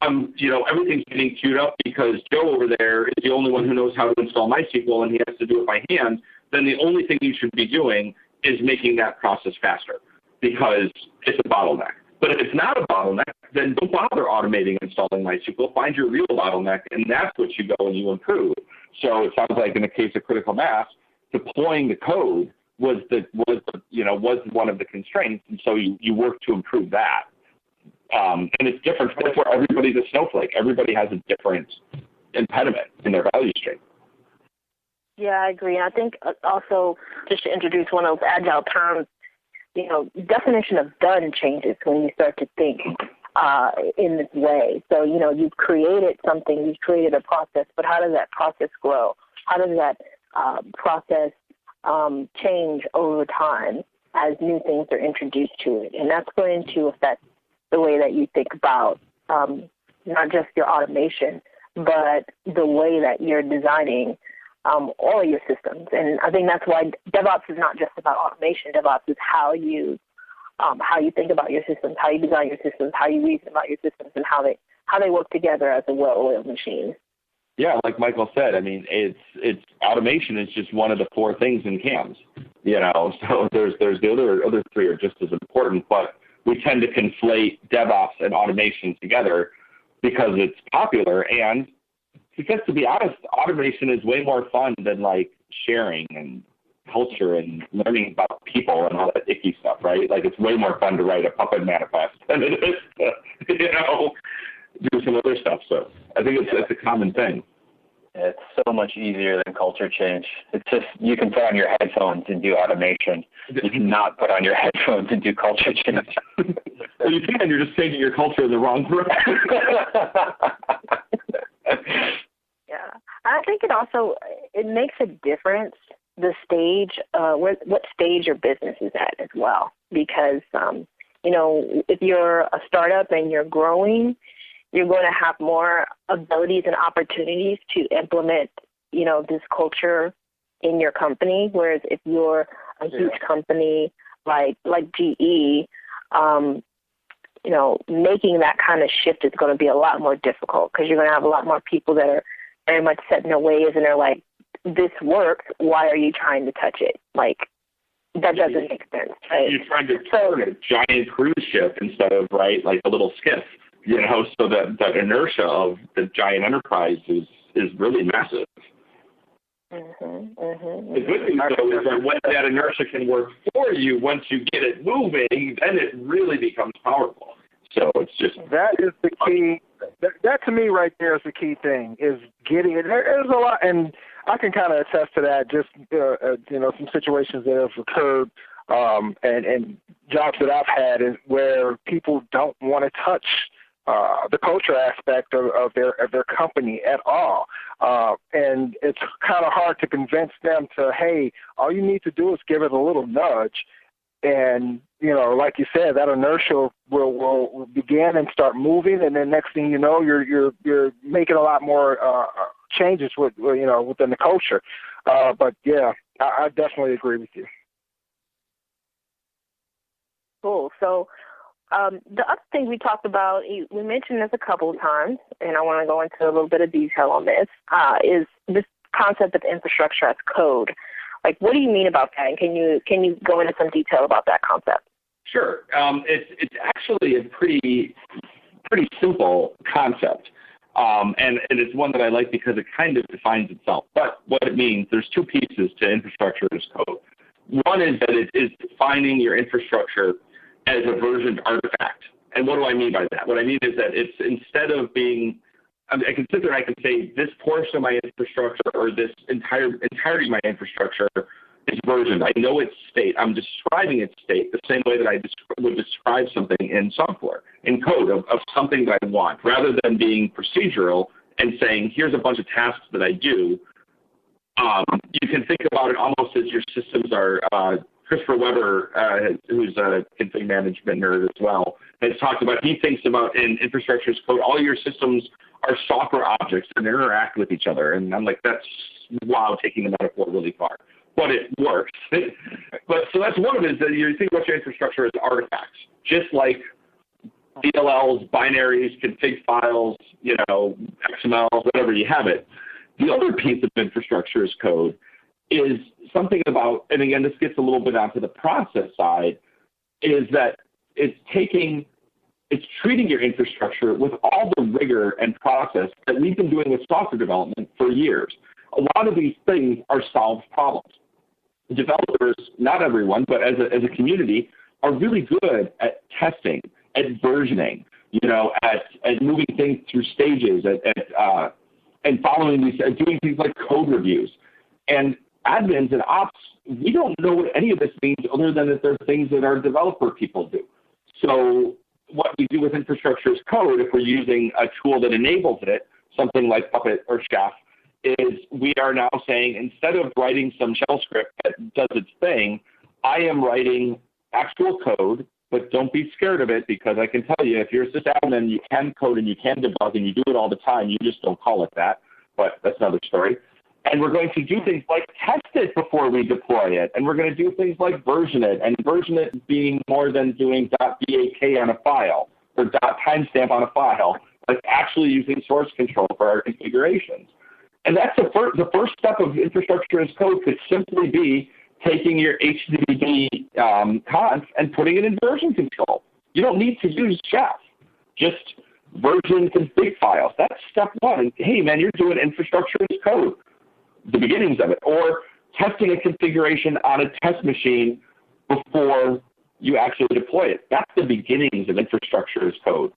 everything's getting queued up because Joe over there is the only one who knows how to install MySQL and he has to do it by hand, then the only thing you should be doing is making that process faster because it's a bottleneck. But if it's not a bottleneck, then don't bother automating installing MySQL. Find your real bottleneck, and that's what you go and you improve. So it sounds like in the case of critical mass, deploying the code was one of the constraints, and so you work to improve that. And it's different for everybody's a snowflake. Everybody has a different impediment in their value stream. Yeah, I agree. I think also, just to introduce one of those agile terms, definition of done changes when you start to think in this way. So, you've created something, you've created a process, but how does that process grow? How does that process change over time as new things are introduced to it? And that's going to affect the way that you think about not just your automation, but the way that you're designing all of your systems. And I think that's why DevOps is not just about automation. DevOps is how you think about your systems, how you design your systems, how you reason about your systems, and how they work together as a well-oiled machine. Yeah, like Michael said, I mean, it's automation is just one of the 4 things in CAMS. So there's the other 3 are just as important, but we tend to conflate DevOps and automation together because it's popular, and because, to be honest, automation is way more fun than like sharing and culture and learning about people and all that icky stuff, right? Like, it's way more fun to write a Puppet manifest than it is to, do some other stuff. So I think it's a common thing. It's so much easier than culture change. It's just, you can put on your headphones and do automation. You cannot put on your headphones and do culture change. Well, you can. You're just taking your culture in the wrong direction. Yeah. I think it makes a difference, the stage, what stage your business is at as well. Because, if you're a startup and you're growing, you're going to have more abilities and opportunities to implement, this culture in your company. Whereas if you're a huge company like GE, making that kind of shift is going to be a lot more difficult because you're going to have a lot more people that are very much set in their ways and they're like, this works, why are you trying to touch it? Like, that doesn't make sense, right? You're trying to turn a giant cruise ship instead of, right, like a little skiff, so that inertia of the giant enterprise is really massive. The good thing, though, is that when that inertia can work for you, once you get it moving, then it really becomes powerful. So it's just... That is the key. That to me right there is the key thing, is getting it. There's a lot, and I can kind of attest to that, just, some situations that have occurred and jobs that I've had is where people don't want to touch the culture aspect of their company at all. And it's kind of hard to convince them to, hey, all you need to do is give it a little nudge. And, like you said, that inertia will begin and start moving. And then next thing you know, you're making a lot more changes within the culture. But yeah, I definitely agree with you. Cool. So the other thing we talked about, we mentioned this a couple of times, and I want to go into a little bit of detail on this, is this concept of infrastructure as code. Like, what do you mean about that? And can you go into some detail about that concept? Sure. It's actually a pretty simple concept, and it's one that I like because it kind of defines itself. But what it means, there's 2 pieces to infrastructure as code. One is that it is defining your infrastructure as a versioned artifact. And what do I mean by that? What I mean is that it's, instead of being, I can sit there and I can say this portion of my infrastructure or this entirety of my infrastructure is versioned. I know its state. I'm describing its state the same way that I would describe something in software, in code, of something that I want, rather than being procedural and saying, here's a bunch of tasks that I do. You can think about it almost as your systems are Christopher Weber, who's a config management nerd as well, has talked about, he thinks about in infrastructure as code, all your systems are software objects and interact with each other. And I'm like, that's, wow, taking the metaphor really far. But it works. But so that's one of it, is that you think about your infrastructure as artifacts, just like DLLs, binaries, config files, XML, whatever you have it. The other piece of infrastructure as code is something about, and again, this gets a little bit onto the process side, is that it's treating your infrastructure with all the rigor and process that we've been doing with software development for years. A lot of these things are solved problems. Developers, not everyone, but as a community, are really good at testing, at versioning, at moving things through stages, and following these, doing things like code reviews. And admins and ops, we don't know what any of this means other than that they're things that our developer people do. So what we do with infrastructure as code, if we're using a tool that enables it, something like Puppet or Chef, is we are now saying, instead of writing some shell script that does its thing, I am writing actual code, but don't be scared of it, because I can tell you, if you're a sysadmin, you can code and you can debug and you do it all the time. You just don't call it that, but that's another story. And we're going to do things like test it before we deploy it. And we're going to do things like version it, and version it being more than doing .bak on a file or .timestamp on a file, like actually using source control for our configurations. And that's the first step of infrastructure as code could simply be taking your HTTP conf and putting it in version control. You don't need to use Chef. Just version config files. That's step one. And hey, man, you're doing infrastructure as code, the beginnings of it, or testing a configuration on a test machine before you actually deploy it. That's the beginnings of infrastructure as code.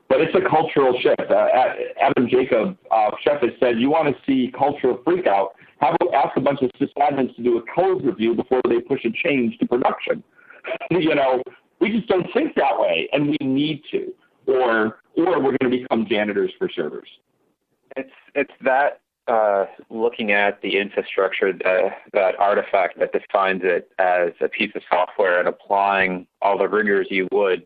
But it's a cultural shift. Adam Jacob, Chef, has said, you want to see cultural freakout, ask a bunch of sysadmins to do a code review before they push a change to production. We just don't think that way, and we need to, or we're going to become janitors for servers. It's that looking at the infrastructure, that artifact that defines it as a piece of software, and applying all the rigors you would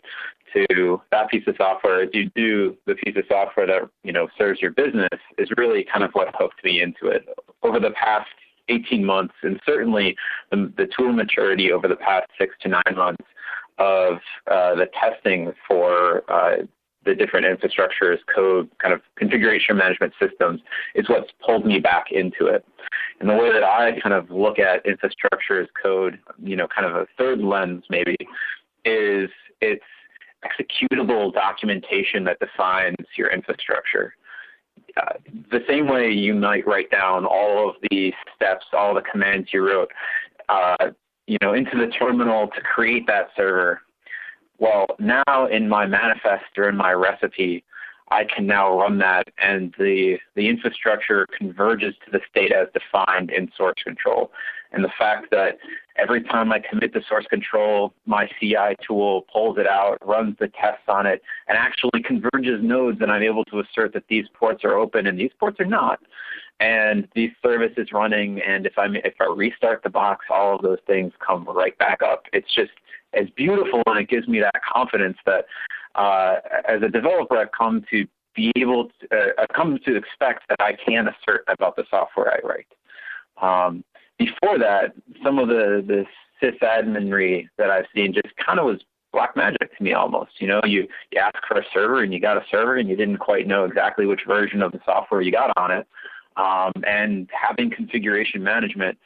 to that piece of software as you do the piece of software that serves your business, is really kind of what hooked me into it. Over the past 18 months, and certainly the tool maturity over the past 6 to 9 months of the testing for the different infrastructure as code kind of configuration management systems, is what's pulled me back into it. And the way that I kind of look at infrastructure as code, kind of a third lens maybe, is it's executable documentation that defines your infrastructure. The same way you might write down all of the steps, all the commands you wrote, into the terminal to create that server. Well, now in my manifest or in my recipe, I can now run that, and the infrastructure converges to the state as defined in source control. And the fact that every time I commit to source control, my CI tool pulls it out, runs the tests on it, and actually converges nodes, and I'm able to assert that these ports are open and these ports are not. And these services running, and if I restart the box, all of those things come right back up. It's just as beautiful, and it gives me that confidence that as a developer, I've come to expect that I can assert about the software I write. Before that, some of the sysadminry that I've seen just kind of was black magic to me almost. You ask for a server and you got a server and you didn't quite know exactly which version of the software you got on it. And having configuration management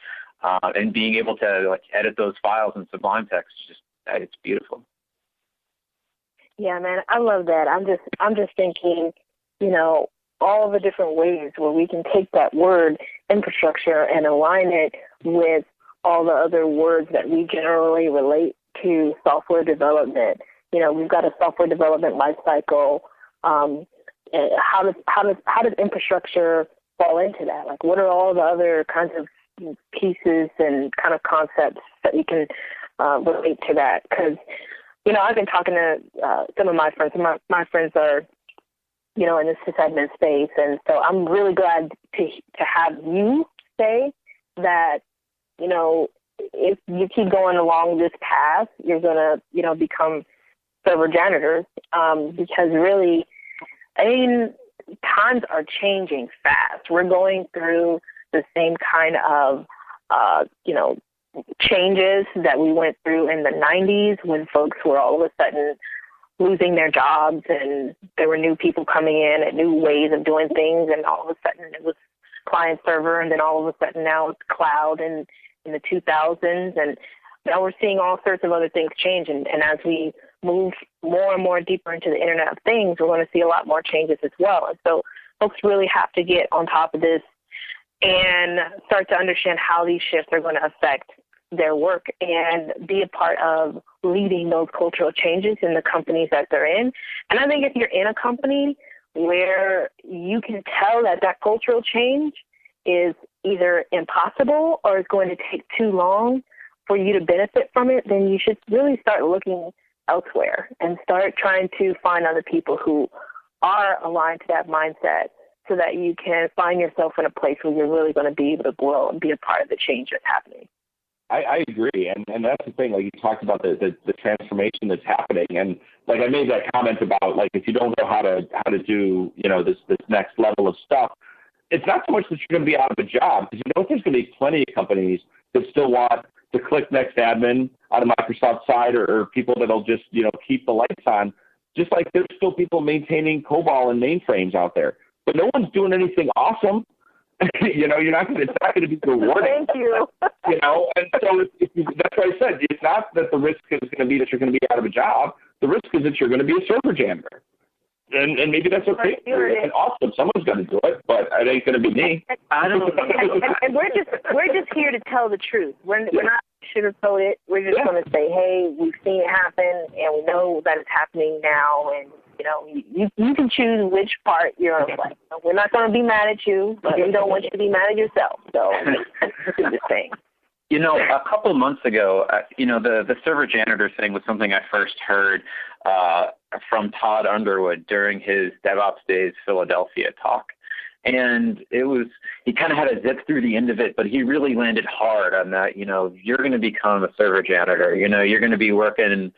and being able to edit those files in Sublime Text, it's beautiful. Yeah, man, I love that. I'm just thinking, all the different ways where we can take that word infrastructure and align it with all the other words that we generally relate to software development. We've got a software development lifecycle. How does infrastructure fall into that? Like, what are all the other kinds of pieces and kind of concepts that we can relate to that? Because, I've been talking to some of my friends. My friends are, in the sysadmin space, and so I'm really glad to have you say that, if you keep going along this path, you're going to, become server janitors, because really, times are changing fast. We're going through the same kind of, changes that we went through in the 90s when folks were all of a sudden losing their jobs and there were new people coming in and new ways of doing things, and all of a sudden it was client server, and then all of a sudden now it's cloud in the 2000s, and now we're seeing all sorts of other things change, and as we move more and more deeper into the Internet of Things, we're going to see a lot more changes as well. And so folks really have to get on top of this and start to understand how these shifts are going to affect their work and be a part of leading those cultural changes in the companies that they're in. And I think if you're in a company where you can tell that cultural change is either impossible or is going to take too long for you to benefit from it, then you should really start looking elsewhere and start trying to find other people who are aligned to that mindset so that you can find yourself in a place where you're really going to be able to grow and be a part of the change that's happening. I agree, and that's the thing. Like, you talked about the transformation that's happening, and like I made that comment about, like, if you don't know how to do this next level of stuff, it's not so much that you're going to be out of a job, because there's going to be plenty of companies that still want to click next admin on the Microsoft side, or people that'll just keep the lights on. Just like there's still people maintaining COBOL and mainframes out there, but no one's doing anything awesome. You're not going to. It's not going to be rewarding. Thank you. And so that's why I said it's not that the risk is going to be that you're going to be out of a job. The risk is that you're going to be a server janitor, and maybe that's okay. And awesome, someone's going to do it, but it ain't going to be me. I don't know. And we're just here to tell the truth. We're not sugarcoat it. We're just going to say, hey, we've seen it happen, and we know that it's happening now, and you can choose which part you're on. Like, we're not going to be mad at you, but we don't want you to be mad at yourself. So do the thing. A couple months ago, the server janitor thing was something I first heard from Todd Underwood during his DevOps Days Philadelphia talk. And he kind of had a zip through the end of it, but he really landed hard on that. You're going to become a server janitor. You're going to be working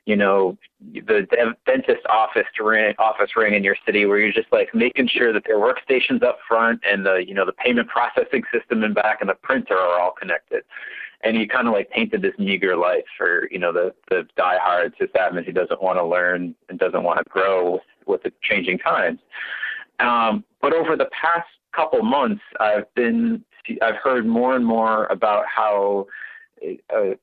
the dentist office ring in your city, where you're just like making sure that their workstation's up front and the payment processing system in back and the printer are all connected. And he kind of like painted this meager life for the diehard sysadmin who doesn't want to learn and doesn't want to grow with the changing times. But over the past couple months, I've heard more and more about how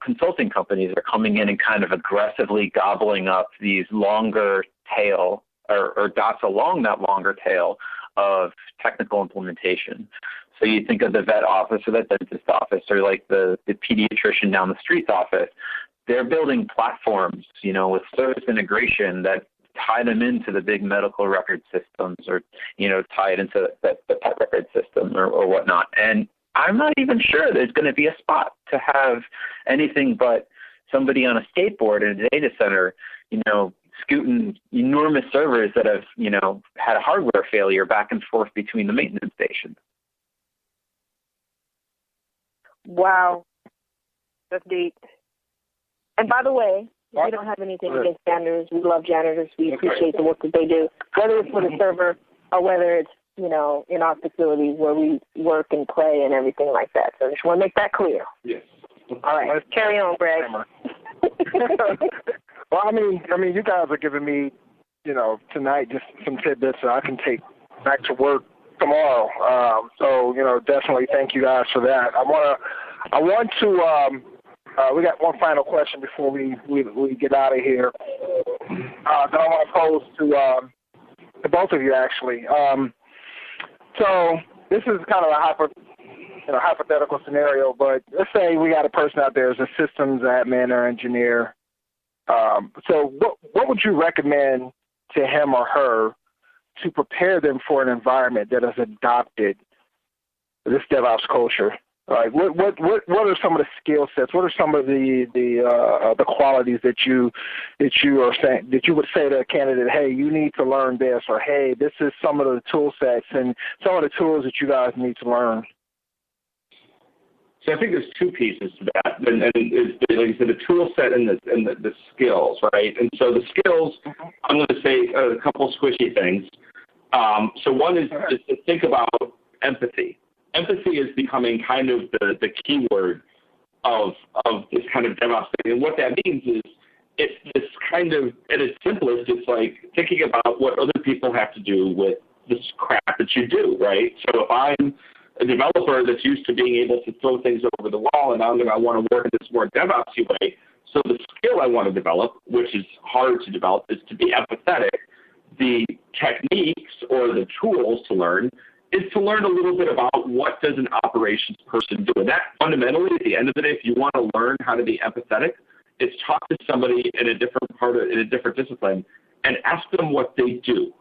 consulting companies are coming in and kind of aggressively gobbling up these longer tail or dots along that longer tail of technical implementation. So you think of the vet office or the dentist office or like the pediatrician down the street's office. They're building platforms, with service integration that tie them into the big medical record systems or, tie it into the pet record system or whatnot. And I'm not even sure there's going to be a spot to have anything but somebody on a skateboard in a data center, scooting enormous servers that have, had a hardware failure back and forth between the maintenance stations. Wow. That's deep. And by the way, we don't have anything against janitors. We love janitors. We appreciate the work that they do, whether it's for the server or whether it's, in our facilities where we work and play and everything like that. So I just want to make that clear. Yes. All right. Carry on, Greg. Well, I mean, you guys are giving me, tonight just some tidbits that I can take back to work tomorrow. So, definitely thank you guys for that. I want to we got one final question before we get out of here that I want to pose to both of you, actually. So this is kind of a hypothetical scenario, but let's say we got a person out there as a systems admin or engineer. So what would you recommend to him or her to prepare them for an environment that has adopted this DevOps culture? Like what are some of the skill sets? What are some of the qualities that you are saying that you would say to a candidate, hey, you need to learn this, or hey, this is some of the tool sets and some of the tools that you guys need to learn? So I think there's two pieces to that, and it's, like you said, the tool set and the skills, right? And so the skills, I'm going to say a couple squishy things. So one is to think about empathy. Empathy is becoming kind of the key word of this kind of DevOps thing. And what that means is it's this kind of, at its simplest, it's like thinking about what other people have to do with this crap that you do, right? So if I'm a developer that's used to being able to throw things over the wall and I want to work in this more DevOpsy way, so the skill I want to develop, which is hard to develop, is to be empathetic. The techniques or the tools to learn is to learn a little bit about what does an operations person do. And that fundamentally, at the end of the day, if you want to learn how to be empathetic, is talk to somebody in a different discipline and ask them what they do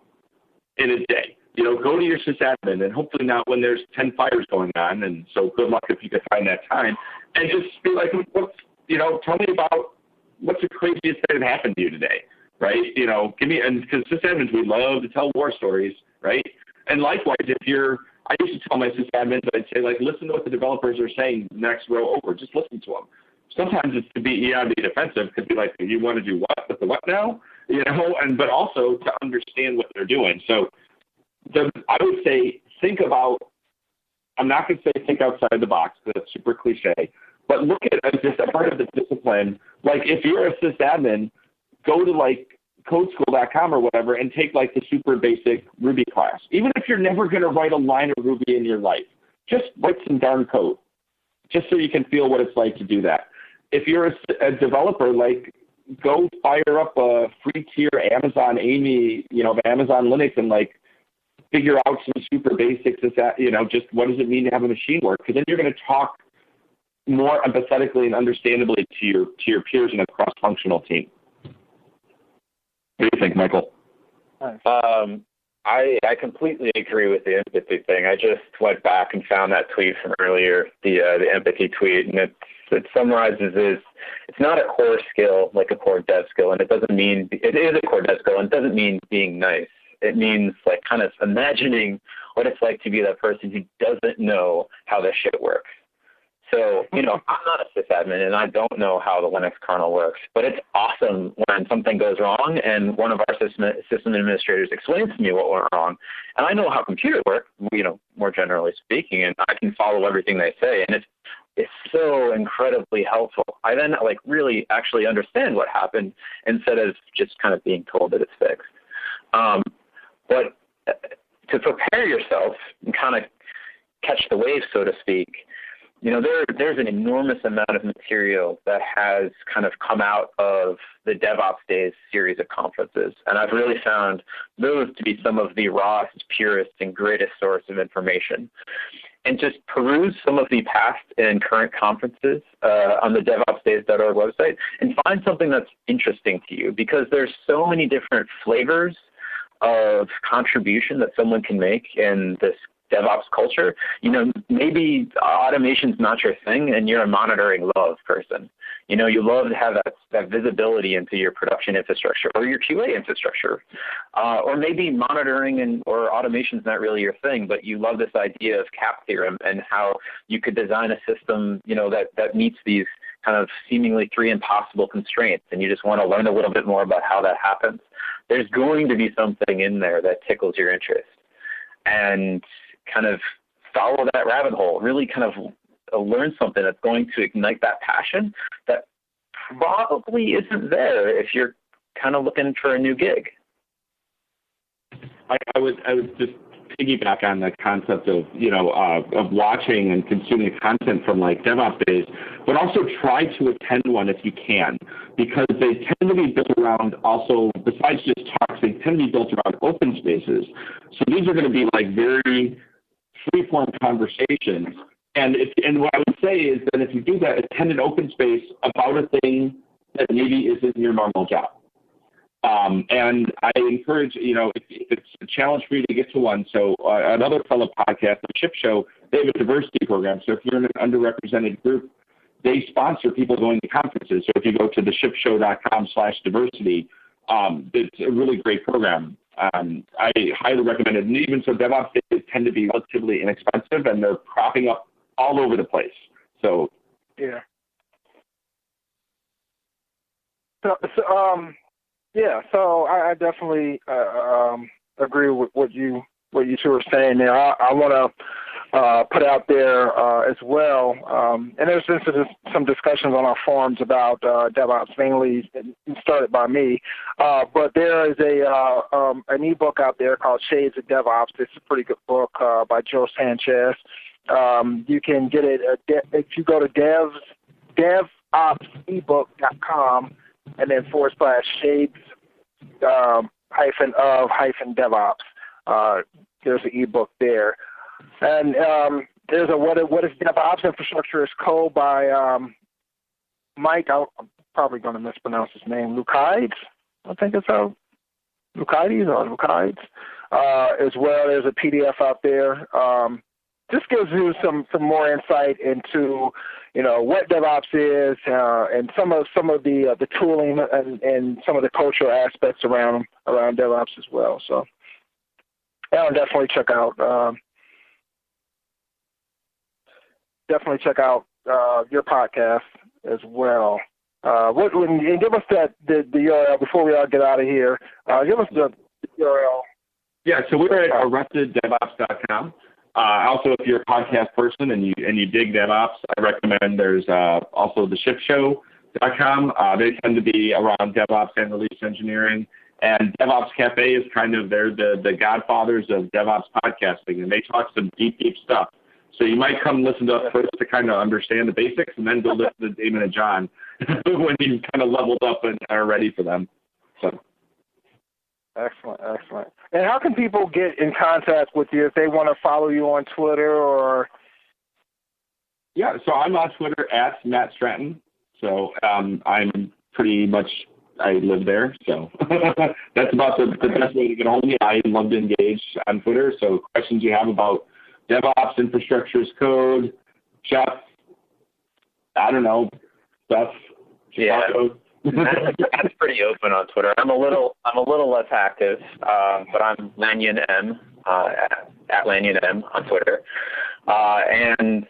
in a day. You know, go to your sysadmin, and hopefully not when there's 10 fires going on, and so good luck if you can find that time, and just be like, tell me about what's the craziest thing that happened to you today, right? You know, give me, and because sysadmins, we love to tell war stories, right? And likewise, I used to tell my sysadmins, I'd say, like, listen to what the developers are saying next row over, just listen to them. Sometimes it's to be defensive, because be like, you want to do what with the what now? You know, but also to understand what they're doing. So I would say think about, I'm not going to say think outside the box, because that's super cliche, but look at it as just a part of the discipline. Like if you're a sysadmin, go to like codeschool.com or whatever and take like the super basic Ruby class. Even if you're never going to write a line of Ruby in your life, just write some darn code, just so you can feel what it's like to do that. If you're a developer, like go fire up a free tier Amazon Amy, Amazon Linux, and like figure out some super basics. Just what does it mean to have a machine work? Because then you're going to talk more empathetically and understandably to your peers in a cross-functional team. What do you think, Michael? I completely agree with the empathy thing. I just went back and found that tweet from earlier, the empathy tweet, and it summarizes is it's not a core skill like a core dev skill, and it is a core dev skill, and it doesn't mean being nice. It means like kind of imagining what it's like to be that person who doesn't know how this shit works. So, I'm not a sysadmin and I don't know how the Linux kernel works, but it's awesome when something goes wrong and one of our system administrators explains to me what went wrong. And I know how computers work, more generally speaking, and I can follow everything they say. And it's so incredibly helpful. I then really actually understand what happened instead of just kind of being told that it's fixed. But to prepare yourself and kind of catch the wave, so to speak, there's an enormous amount of material that has kind of come out of the DevOps Days series of conferences. And I've really found those to be some of the rawest, purest, and greatest source of information. And just peruse some of the past and current conferences on the DevOpsDays.org website and find something that's interesting to you, because there's so many different flavors of contribution that someone can make in this DevOps culture. Maybe automation's not your thing and you're a monitoring love person. You love to have that visibility into your production infrastructure or your QA infrastructure. Or maybe monitoring or automation's not really your thing, but you love this idea of cap theorem and how you could design a system, that meets these kind of seemingly three impossible constraints, and you just want to learn a little bit more about how that happens. There's going to be something in there that tickles your interest. And kind of follow that rabbit hole, really kind of learn something that's going to ignite that passion that probably isn't there if you're kind of looking for a new gig. I would just piggyback on the concept of watching and consuming content from like DevOps Days, but also try to attend one if you can, because they tend to be built around also, besides just talks, they tend to be built around open spaces. So these are going to be like very free-form conversations. And what I would say is that if you do that, attend an open space about a thing that maybe isn't your normal job. And I encourage, if it's a challenge for you to get to one. So another fellow podcast, the Ship Show, they have a diversity program. So if you're in an underrepresented group, they sponsor people going to conferences. So if you go to theshipshow.com/diversity, it's a really great program. I highly recommend it. And even so, DevOps Days tend to be relatively inexpensive, and they're cropping up all over the place. So yeah. So I definitely agree with what you two are saying there. I want to put out there as well, and there's been some discussions on our forums about DevOps, mainly started by me, but there is an ebook out there called Shades of DevOps. It's a pretty good book by Joe Sanchez. You can get it if you go to devopsebook.com and then /shades -of-DevOps. There's an ebook there. And there's a What is DevOps Infrastructure as Code by Mike, I'm probably going to mispronounce his name, Lukides, I think it's how, Lukides. As well, there's a PDF out there. This gives you some more insight into, what DevOps is and some of the tooling and some of the cultural aspects around DevOps as well. So I'll definitely check out your podcast as well. And give us the URL before we all get out of here. Give us the URL. Yeah, so we're at arresteddevops.com. Also, if you're a podcast person and you dig DevOps, I recommend there's also theshipshow.com. They tend to be around DevOps and release engineering. And DevOps Cafe is kind of they're the godfathers of DevOps podcasting, and they talk some deep stuff. So you might come listen to us first to kind of understand the basics, and then go listen to Damon and John when you've kind of leveled up and are ready for them. So. Excellent. And how can people get in contact with you if they want to follow you on Twitter or? Yeah, so I'm on Twitter at Matt Stratton. So I'm pretty much, I live there. So that's about the best way to get a hold of me. I love to engage on Twitter. So questions you have about DevOps, infrastructure as code, Jeff, I don't know, stuff. Yeah. That's pretty open on Twitter. I'm a little less active, but I'm Lanyon M at Lanyon M on Twitter, and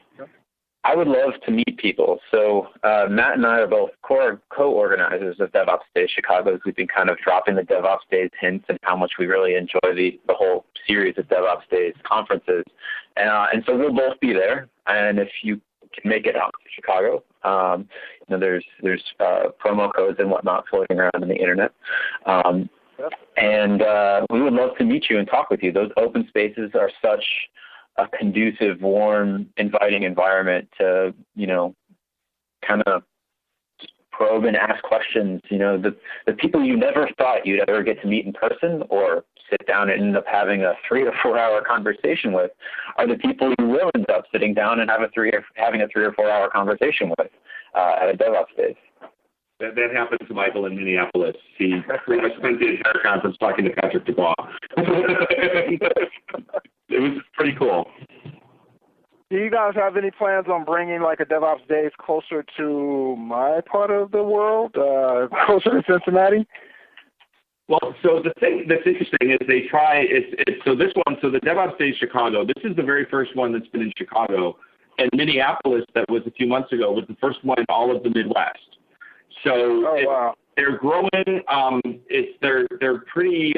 I would love to meet people. So Matt and I are both co-organizers of DevOps Days Chicago. We've been kind of dropping the DevOps Days hints and how much we really enjoy the whole series of DevOps Days conferences, and so we'll both be there. And if you can make it out to Chicago, there's promo codes and whatnot floating around on the internet. And we would love to meet you and talk with you. Those open spaces are such a conducive, warm, inviting environment to, kind of probe and ask questions. The people you never thought you'd ever get to meet in person or sit down and end up having a 3 or 4 hour conversation with are the people you will end up sitting down and having a 3 or 4 hour conversation with at a DevOps Days. That happened to Michael in Minneapolis. He pretty much spent the entire conference talking to Patrick DeBaugh. It was pretty cool. Do you guys have any plans on bringing like a DevOps Days closer to my part of the world, closer to Cincinnati? Well, so the thing that's interesting is they try, so the DevOps Days Chicago, this is the very first one that's been in Chicago. And Minneapolis, that was a few months ago, was the first one in all of the Midwest. So they're growing. They're pretty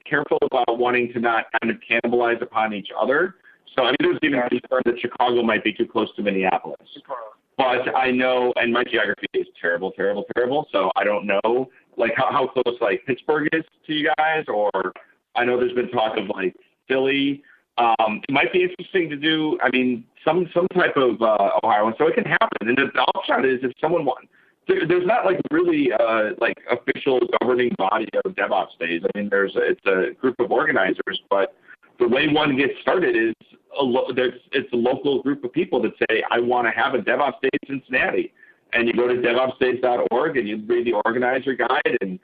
careful about wanting to not kind of cannibalize upon each other. So I mean, there's even concern that Chicago might be too close to Minneapolis. But I know, and my geography is terrible. So I don't know, like how close like Pittsburgh is to you guys, or I know there's been talk of like Philly. It might be interesting to do. I mean, some type of Ohio, and so it can happen. And the upshot is if someone wants. There's not like really like official governing body of DevOps Days. I mean, it's a group of organizers, but the way one gets started is it's a local group of people that say, I want to have a DevOps Day in Cincinnati. And you go to DevOpsDays.org and you read the organizer guide and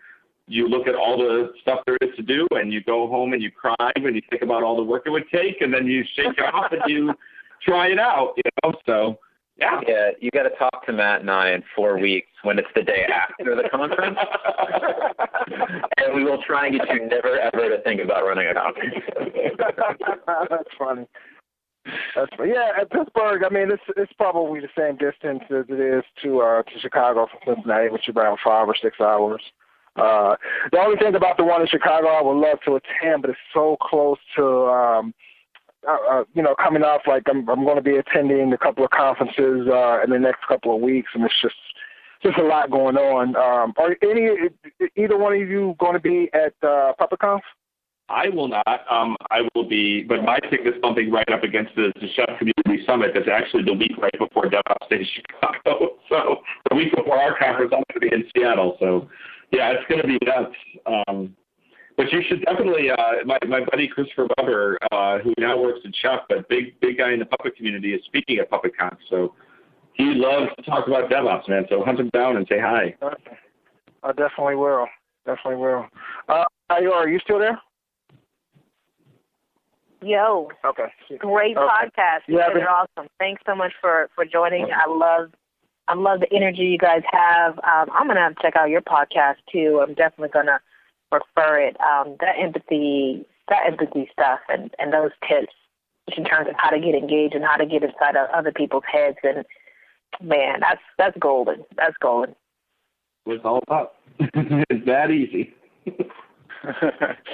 you look at all the stuff there is to do and you go home and you cry when you think about all the work it would take and then you shake it off and you try it out, so. Yeah, you got to talk to Matt and I in 4 weeks when it's the day after the conference, and we will try and get you never ever to think about running a conference. That's funny. Yeah, at Pittsburgh, I mean, it's probably the same distance as it is to Chicago from Cincinnati, which is around 5 or 6 hours. The only thing about the one in Chicago I would love to attend, but it's so close to, coming off, like I'm going to be attending a couple of conferences in the next couple of weeks, and it's just a lot going on. Are either one of you going to be at PuppetConf? I will not. I will be, but my thing is bumping right up against the Chef Community Summit. That's actually the week right before DevOps Day Chicago. So the week before our conference, I'm going to be in Seattle. So yeah, it's going to be nuts. But you should definitely, my buddy Christopher Weber, who now works at Chef, but big guy in the Puppet community, is speaking at PuppetConf. So he loves to talk about DevOps, man. So hunt him down and say hi. I definitely will. Definitely will. Ayori, are you still there? Yo. Okay. Great podcast. Yeah, It's been awesome. Thanks so much for joining. I love the energy you guys have. I'm gonna have to check out your podcast too. I'm definitely gonna refer it. That empathy stuff and those tips in terms of how to get engaged and how to get inside of other people's heads, and man, that's golden. That's golden. What it's all about. It's that easy.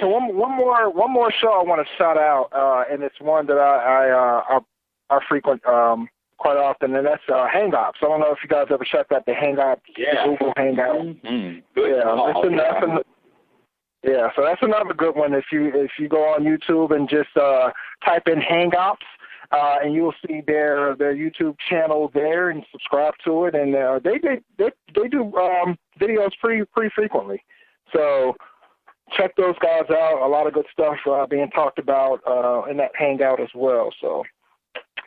So one more show I want to shout out, and it's one that I frequent quite often, and that's Hangouts. I don't know if you guys ever checked out the Hangouts, Google Hangouts. Mm-hmm. Yeah, so that's another good one. If you go on YouTube and just type in Hangouts, and you'll see their YouTube channel there, and subscribe to it. And they do videos pretty frequently. So check those guys out. A lot of good stuff being talked about in that Hangout as well. So,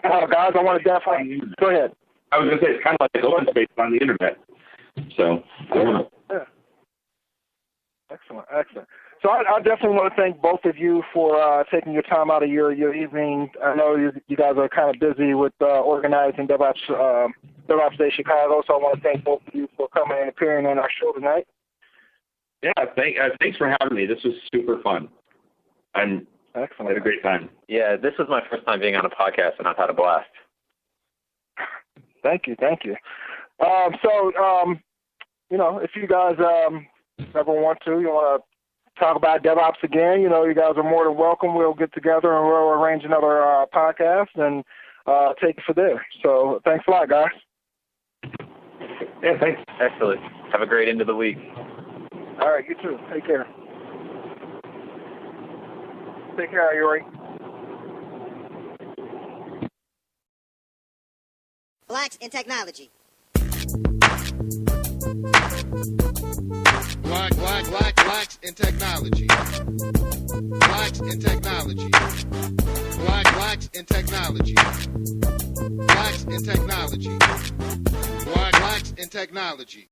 guys, I want to definitely go ahead. I was going to say it's kind of like open space on the internet. So, yeah. Excellent. So I definitely want to thank both of you for taking your time out of your evening. I know you guys are kind of busy with organizing DevOps Day Chicago, so I want to thank both of you for coming and appearing on our show tonight. Yeah, thanks for having me. This was super fun. Excellent. I had a great time. Yeah, this was my first time being on a podcast, and I've had a blast. Thank you. If you guys ever want to talk about DevOps again, you guys are more than welcome. We'll get together and we'll arrange another podcast and take it from there. So thanks a lot, guys. Yeah, thanks. Excellent. Have a great end of the week. All right, you too. Take care. Take care, Ayori. Blacks in Technology. Blacks in technology. Blacks in technology. Blacks in technology. Blacks in technology. Blacks in technology.